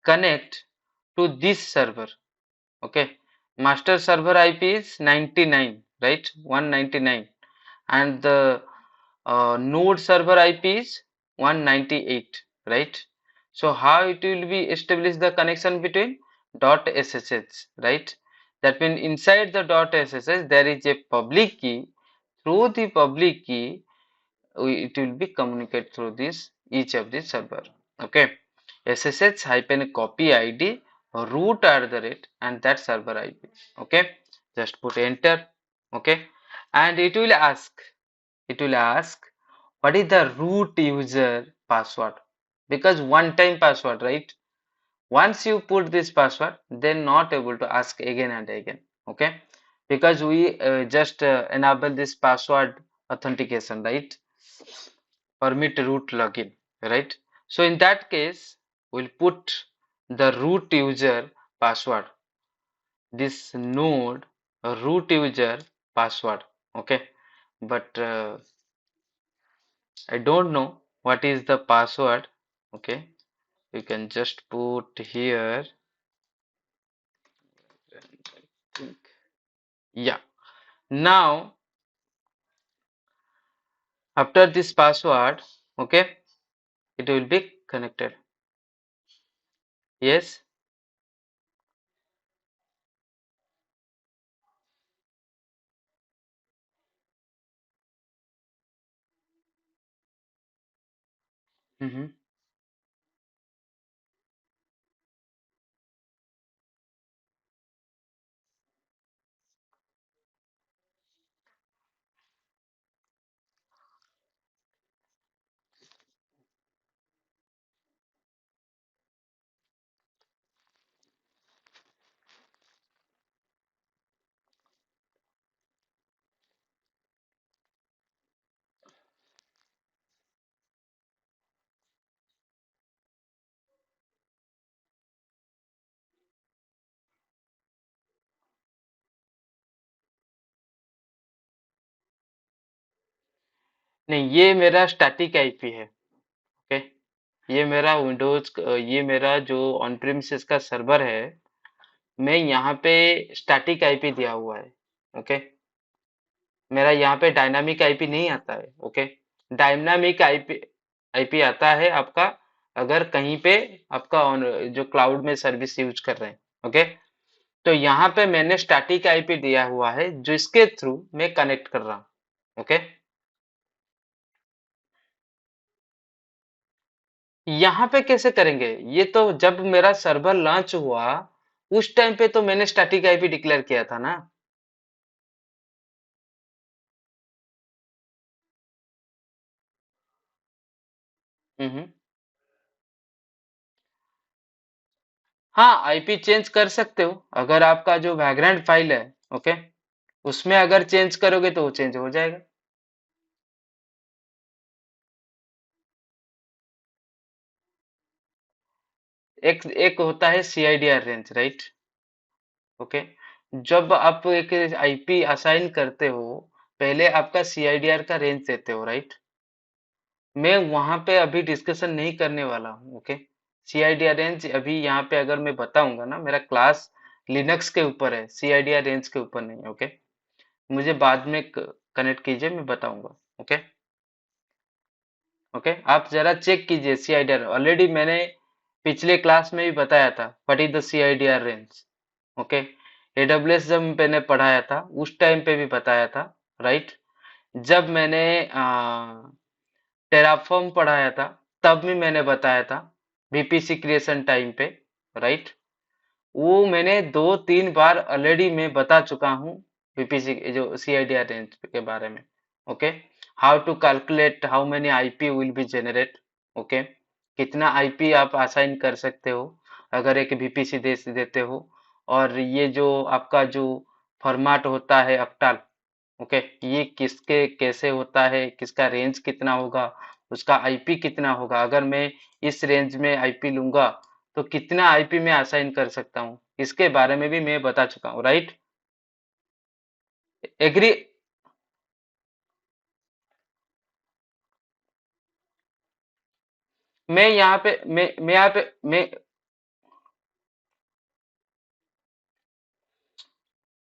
connect to this server. Okay, master server ip is 99, right? 199, and the node server ip is 198, right? So how it will be establish the connection between dot ssh, right? That means inside the dot ssh there is a public key. Through the public key it will be communicate through this each of the server. Okay, ssh hyphen copy id root at the rate and that server ip. Okay, just put enter. Okay, and it will ask what is the root user password, because one time password, right? Once you put this password, then not able to ask again and again. Okay, because we just enable this password authentication, right? Permit root login, right? So in that case we'll put the root user password, this node root user password. Okay, but I don't know what is the password. Okay, you can just put here, I think. Yeah, now after this password, okay, it will be connected. Yes. Mm-hmm. नहीं, ये मेरा static IP है। Okay, ये मेरा Windows, ये मेरा जो on premises का सर्वर है, मैं यहाँ पे स्टैटिक आईपी दिया हुआ है। ओके, मेरा यहाँ पे डायनामिक आईपी नहीं आता है। ओके, डायनामिक आईपी आईपी आता है आपका अगर कहीं पे आपका ऑन जो क्लाउड में सर्विस यूज कर रहे हैं। ओके, तो यहाँ पे मैंने स्टैटिक आईपी दिया हुआ है जिसके थ्रू मैं कनेक्ट कर रहा हूँ। ओके, यहाँ पे कैसे करेंगे? ये तो जब मेरा सर्वर लॉन्च हुआ उस टाइम पे तो मैंने स्टैटिक आईपी डिक्लेयर किया था ना। हम्म। हाँ, आईपी चेंज कर सकते हो अगर आपका जो बैकग्राउंड फाइल है। ओके, उसमें अगर चेंज करोगे तो वो चेंज हो जाएगा। एक एक होता है सीआईडीआर रेंज, राइट? ओके, जब आप एक आईपी असाइन करते हो पहले आपका सीआईडीआर का रेंज देते हो, राइट? मैं वहां पे अभी डिस्कशन नहीं करने वाला हूँ। ओके, सीआईडीआर रेंज अभी यहाँ पे अगर मैं बताऊंगा ना, मेरा क्लास लिनक्स के ऊपर है, सीआईडीआर रेंज के ऊपर नहीं। ओके, मुझे बाद में कनेक्ट कीजिए, मैं बताऊंगा। ओके, ओके, आप जरा चेक कीजिए सीआईडीआर। ऑलरेडी मैंने पिछले क्लास में भी बताया था what is the CIDR range. Okay, AWS जब मैंने पढ़ाया था उस टाइम पे भी बताया था, राइट? जब मैंने टेराफॉर्म पढ़ाया था तब भी मैंने बताया था, वीपीसी क्रिएशन टाइम पे, राइट? वो मैंने 2-3 बार ऑलरेडी मैं बता चुका हूँ, वीपीसी जो सीआईडीआर रेंज के बारे में। Okay, how to calculate how many IP will be generate. Okay, कितना आईपी आप असाइन कर सकते हो अगर एक वीपीसी देते हो। और ये जो आपका जो फॉर्मेट होता है अक्टाल, ओके, ये किसके कैसे होता है, किसका रेंज कितना होगा, उसका आईपी कितना होगा, अगर मैं इस रेंज में आईपी लूंगा तो कितना आईपी में असाइन कर सकता हूँ, इसके बारे में भी मैं बता चुका हूँ, राइट? एग्री? मैं यहाँ पे मैं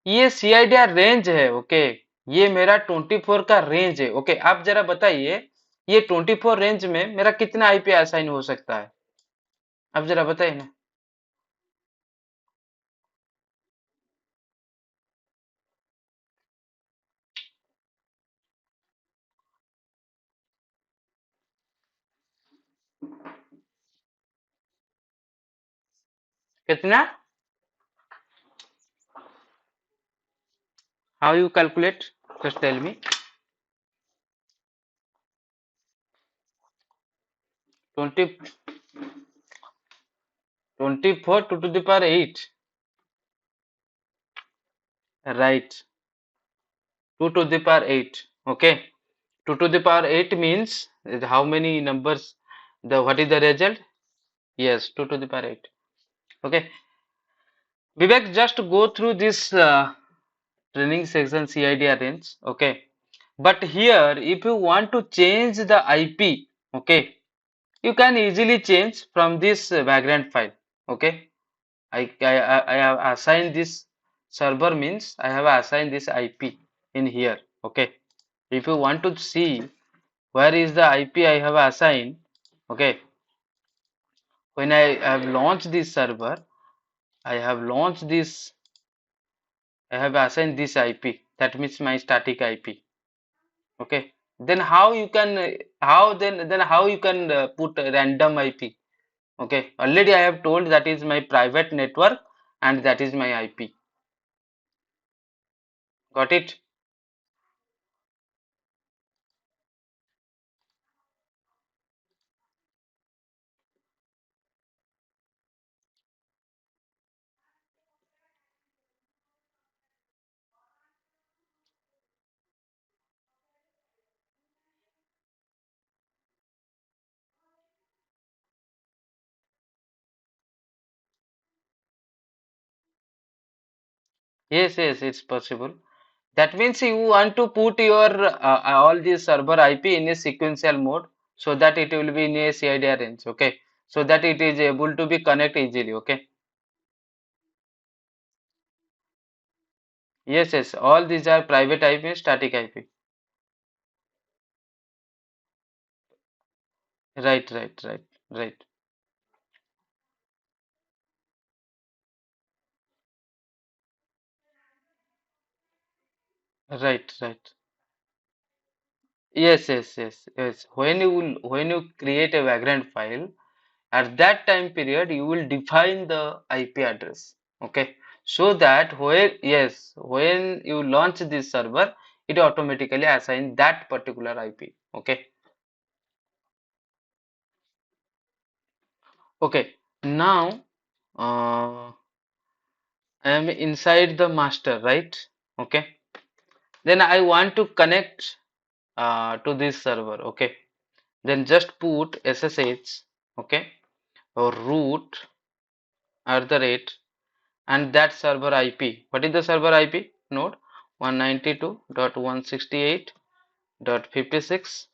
ये सीआईडीआर रेंज है। ओके, ये मेरा 24 का रेंज है। ओके, आप जरा बताइए ये 24 रेंज में मेरा कितना आईपी असाइन हो सकता है? आप जरा बताइए ना। कितना? How you calculate? Just tell me. 20 24 to the power 8, right? 2 to the power 8. Okay, 2 to the power 8 means how many numbers, the what is the result? Yes, 2 to the power 8. Okay, Vivek, just go through this training section CID range. Okay, but here if you want to change the IP, okay, you can easily change from this background file. Okay, I have assigned this server means I have assigned this IP in here. Okay, if you want to see where is the IP I have assigned, okay, when I have launched this server, I have launched this, I have assigned this IP, that means my static IP. Okay, then how you can how then how you can put a random IP? Okay, already I have told that is my private network and that is my IP. Got it? Yes, yes, it's possible. That means you want to put your all these server IP in a sequential mode so that it will be in a CIDR range, okay? So that it is able to be connect easily, okay? Yes, yes, all these are private IP and static IP. Right, right, right, right, right, right. Yes, yes, yes, yes. When you create a vagrant file, at that time period, you will define the IP address. Okay. So that when you launch this server, it automatically assign that particular IP. Okay. Okay. Now, I am inside the master, right? Okay. Then I want to connect to this server. Okay. Then just put SSH. Okay. Or root at the rate and that server IP. What is the server IP? Node 192.168.56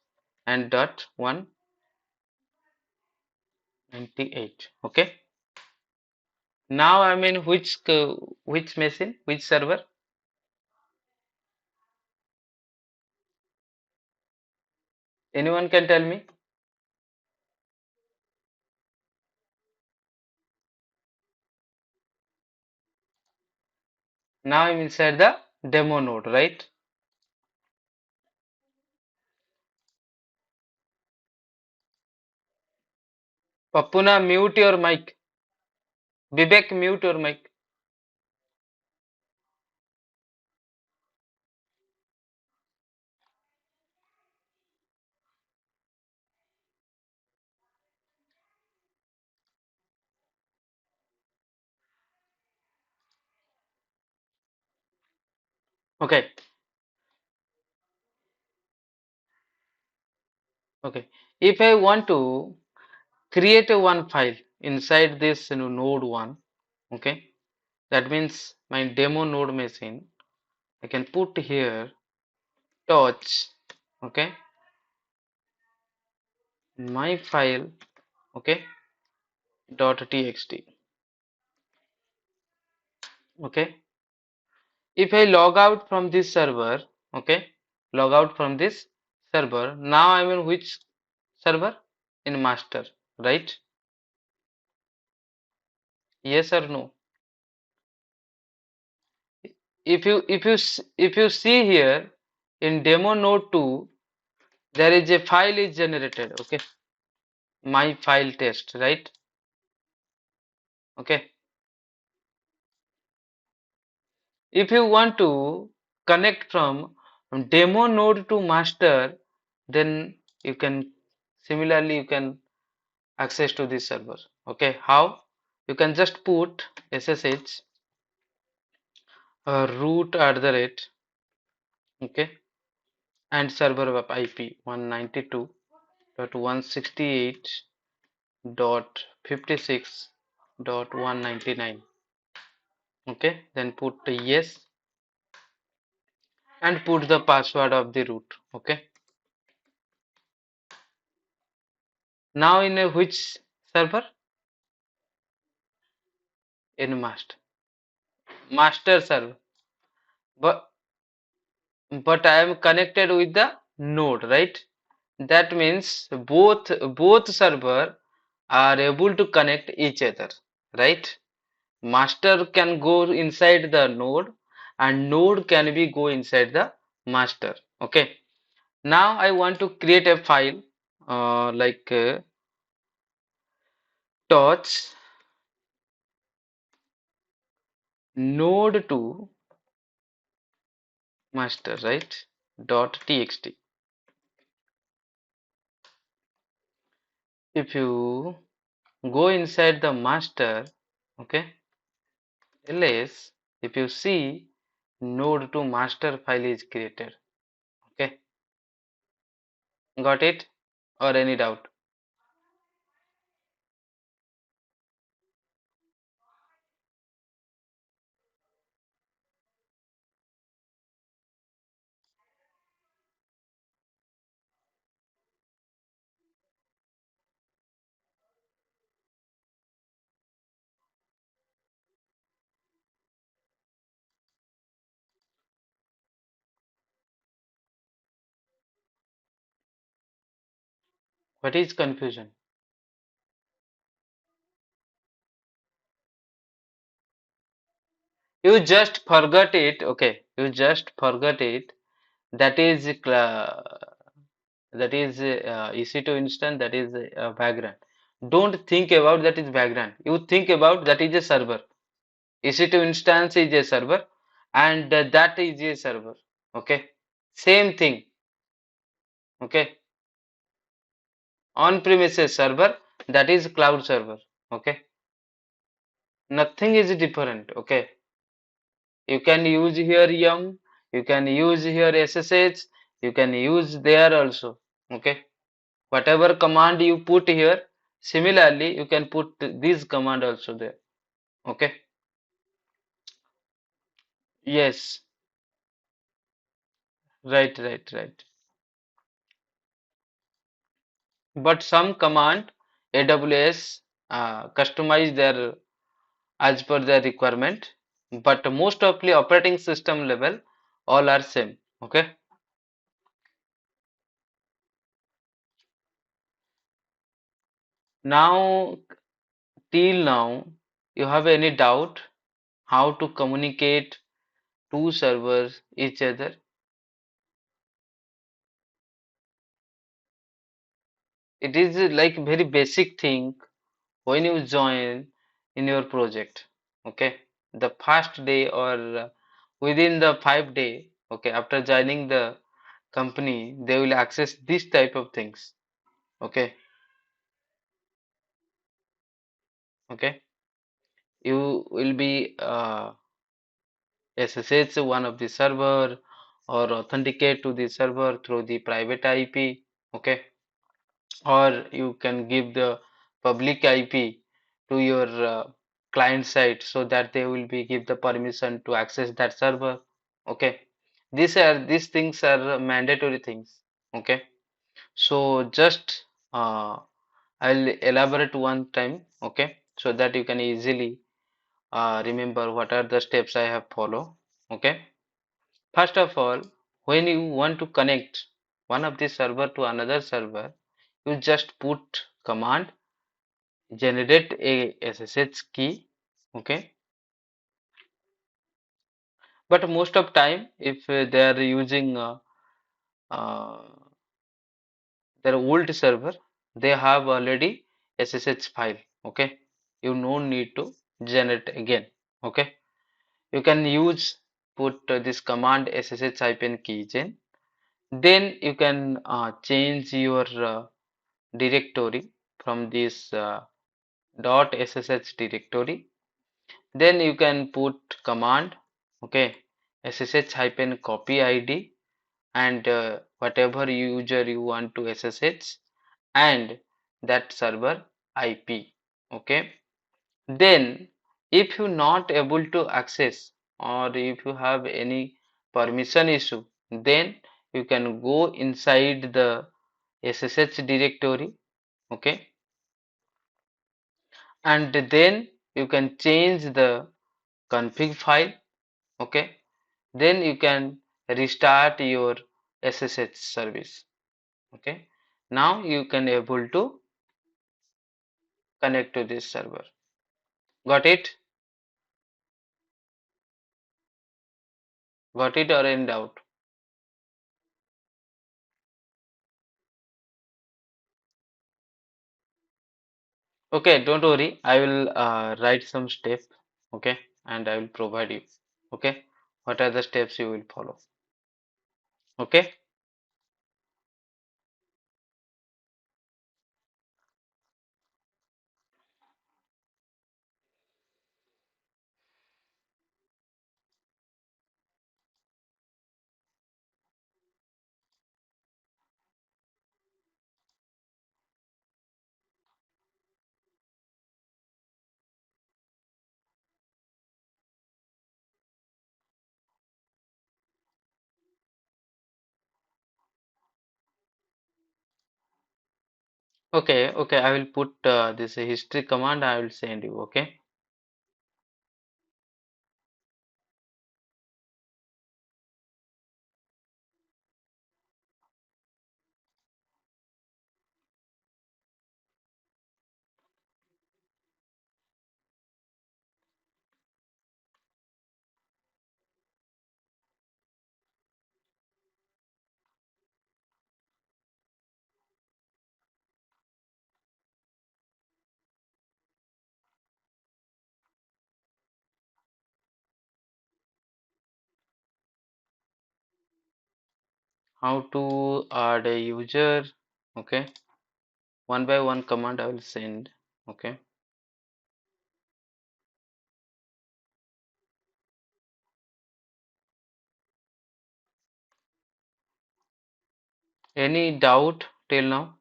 and dot 198. Okay. Now I'm in which machine, which server? Anyone can tell me? Now I'm inside the demo node, right? Papuna, mute your mic. Vivek, mute your mic. Okay. Okay. If I want to create a one file inside this node one, okay, that means my demo node machine. I can put here touch, okay, my file, okay, dot txt, okay. If I log out from this server, okay, log out from this server, now I'm in which server? In master, right? Yes or no? If you see here in demo node 2, there is a file is generated, okay, my file test, right? Okay. If you want to connect from demo node to master, then you can similarly you can access to this server. Okay, how? You can just put SSH root at the rate, okay, and server web IP 192.168.56.199. Okay, then put yes and put the password of the root. Okay, now in a which server? In master server, but I am connected with the node, right? That means both server are able to connect each other, right? Master can go inside the node and node can be go inside the master. Okay, now I want to create a file like touch node to master, right? Dot txt. If you go inside the master, okay, ls, if you see node to master file is created. Okay, got it? Or any doubt? What is confusion? You just forgot it. Okay, you just forgot it. That is EC2 instance. That is background. Don't think about that is background. You think about that is a server. EC2 instance is a server, and that is a server. Okay, same thing. Okay, on-premises server, that is cloud server. Okay, nothing is different. Okay, you can use here yum, you can use here ssh, you can use there also. Okay, whatever command you put here, similarly you can put this command also there. Okay, yes, right. But some command AWS customize their as per their requirement, but most of the operating system level all are same. Okay, now till now you have any doubt how to communicate two servers each other? It is like very basic thing when you join in your project. Okay, the first day or within the 5 day, okay, after joining the company, they will access this type of things. Okay, okay, you will be SSH one of the server or authenticate to the server through the private IP. Okay, or you can give the public IP to your client side so that they will be give the permission to access that server. Okay, these things are mandatory things. Okay, so just I'll elaborate one time. Okay, so that you can easily remember what are the steps I have follow. Okay, first of all, when you want to connect one of the server to another server, you just put command generate a SSH key. Okay, but most of time if they are using uh, their old server, they have already SSH file. Okay, you no need to generate again. Okay, you can use put this command ssh hyphen keygen, then you can change your directory from this .ssh directory. Then you can put command, okay, ssh hyphen copy id and whatever user you want to ssh and that server IP. Okay, then if you not able to access or if you have any permission issue, then you can go inside the ssh directory. Okay, and then you can change the config file. Okay, then you can restart your ssh service. Okay, now you can able to connect to this server. Got it? Got it or in doubt? Okay, don't worry. I will write some steps. Okay, and I will provide you. Okay, what are the steps you will follow? Okay, okay. I will put this history command. I will send you. Okay, how to add a user. Okay, one by one command I will send. Okay, any doubt till now?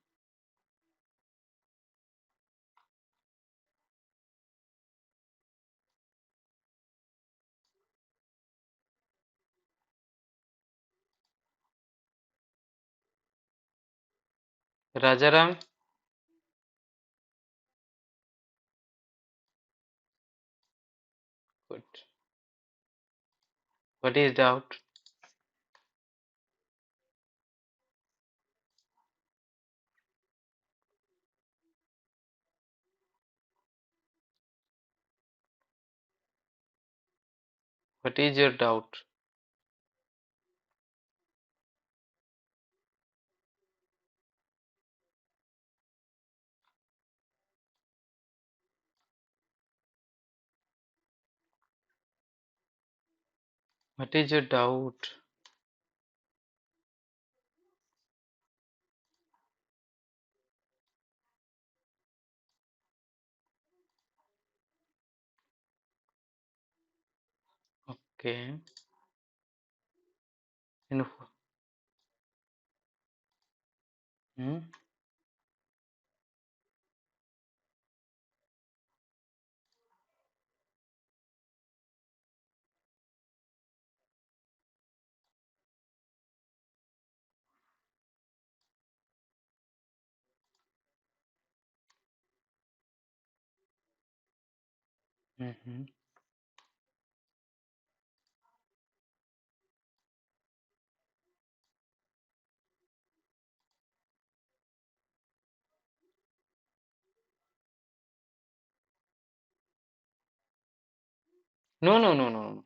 Rajaram, good. What is doubt? What is your doubt? What is your doubt? Okay. In, hmm? Mm-hmm. No, no, no, no, no.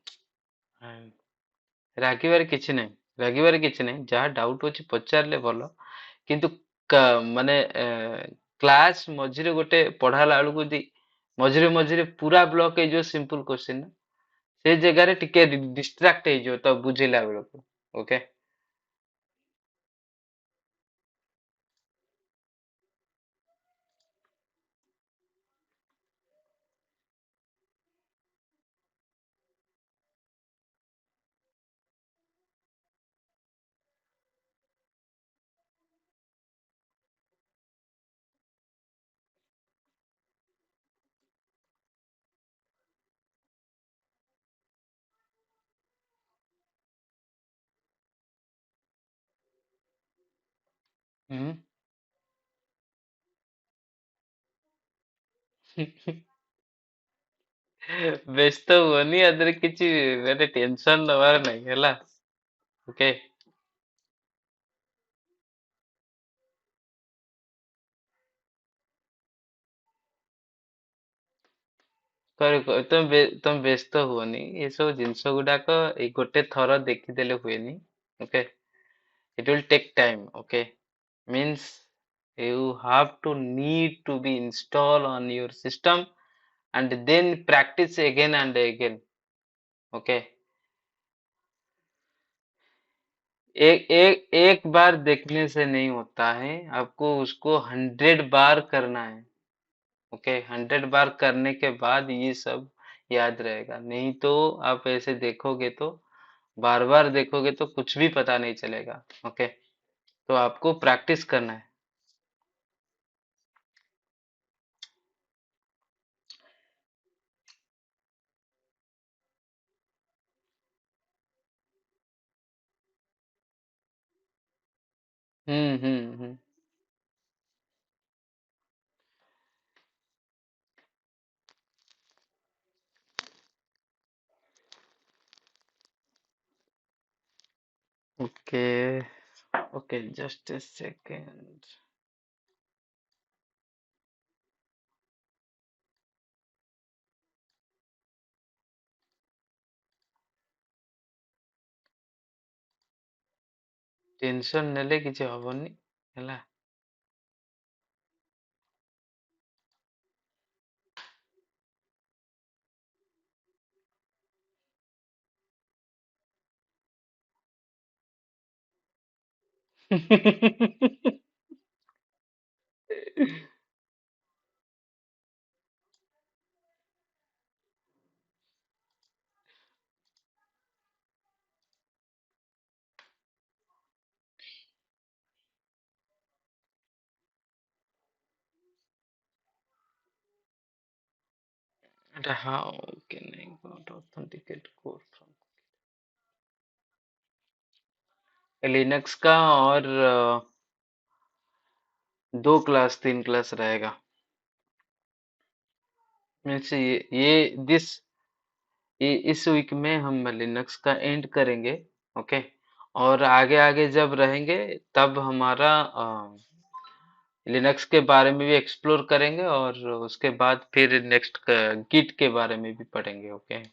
ରାଗିବାରେ କିଛି ନାହିଁ, ରାଗିବାରେ କିଛି ନାହିଁ, ଯାହା doubt ଅଛି ପଚାରିଲେ ଭଲ। କିନ୍ତୁ ମାନେ କ୍ଲାସ୍ ମଝିରେ ଗୋଟେ ପଢାଲା ବେଳକୁ ଯଦି ମଝିରେ ମଝିରେ ପୁରା ବ୍ଲକ୍ ହେଇଯିବ ସିମ୍ପଲ କୋଶ୍ଚିନ୍, ସେ ଜାଗାରେ ଟିକେ ଡିଷ୍ଟ୍ରାକ୍ଟ ହେଇଯିବ ତ ବୁଝିଲା ବେଳକୁ। ଓକେ। ହୁଁ। ବ୍ୟସ୍ତ ହୁଅନି, ଆ ଦେହରେ କିଛି ମାନେ ଟେନସନ ନବାର ନାହିଁ ହେଲା। ଓକେ। ତମେ ବ୍ୟସ୍ତ ହୁଅନି, ଏସବୁ ଜିନିଷ ଗୁଡାକ ଏଇ ଗୋଟେ ଥର ଦେଖିଦେଲେ ହୁଏନି। Okay, it will take time. Okay, means you have to need to be installed on your system and then practice again and again. Okay, एक बार देखने से नहीं होता है, आपको उसको 100 बार करना है। ओके, 100 बार करने के बाद ये सब याद रहेगा, नहीं तो आप ऐसे देखोगे तो बार बार देखोगे तो कुछ भी पता नहीं चलेगा। ओके, तो आपको प्रैक्टिस करना है। Hmm. Okay okay, just a second. Tension नेले କିଛି ହବନି ହେଲା। How can I got authenticate code from Linux का? और 2 क्लास 3 क्लास रहेगा। मीन्स ये दिस ये इस वीक में हम लिनक्स का एंड करेंगे। ओके। और आगे आगे जब रहेंगे तब हमारा लिनक्स के बारे में भी एक्सप्लोर करेंगे, और उसके बाद फिर नेक्स्ट गिट के बारे में भी पढ़ेंगे। ओके।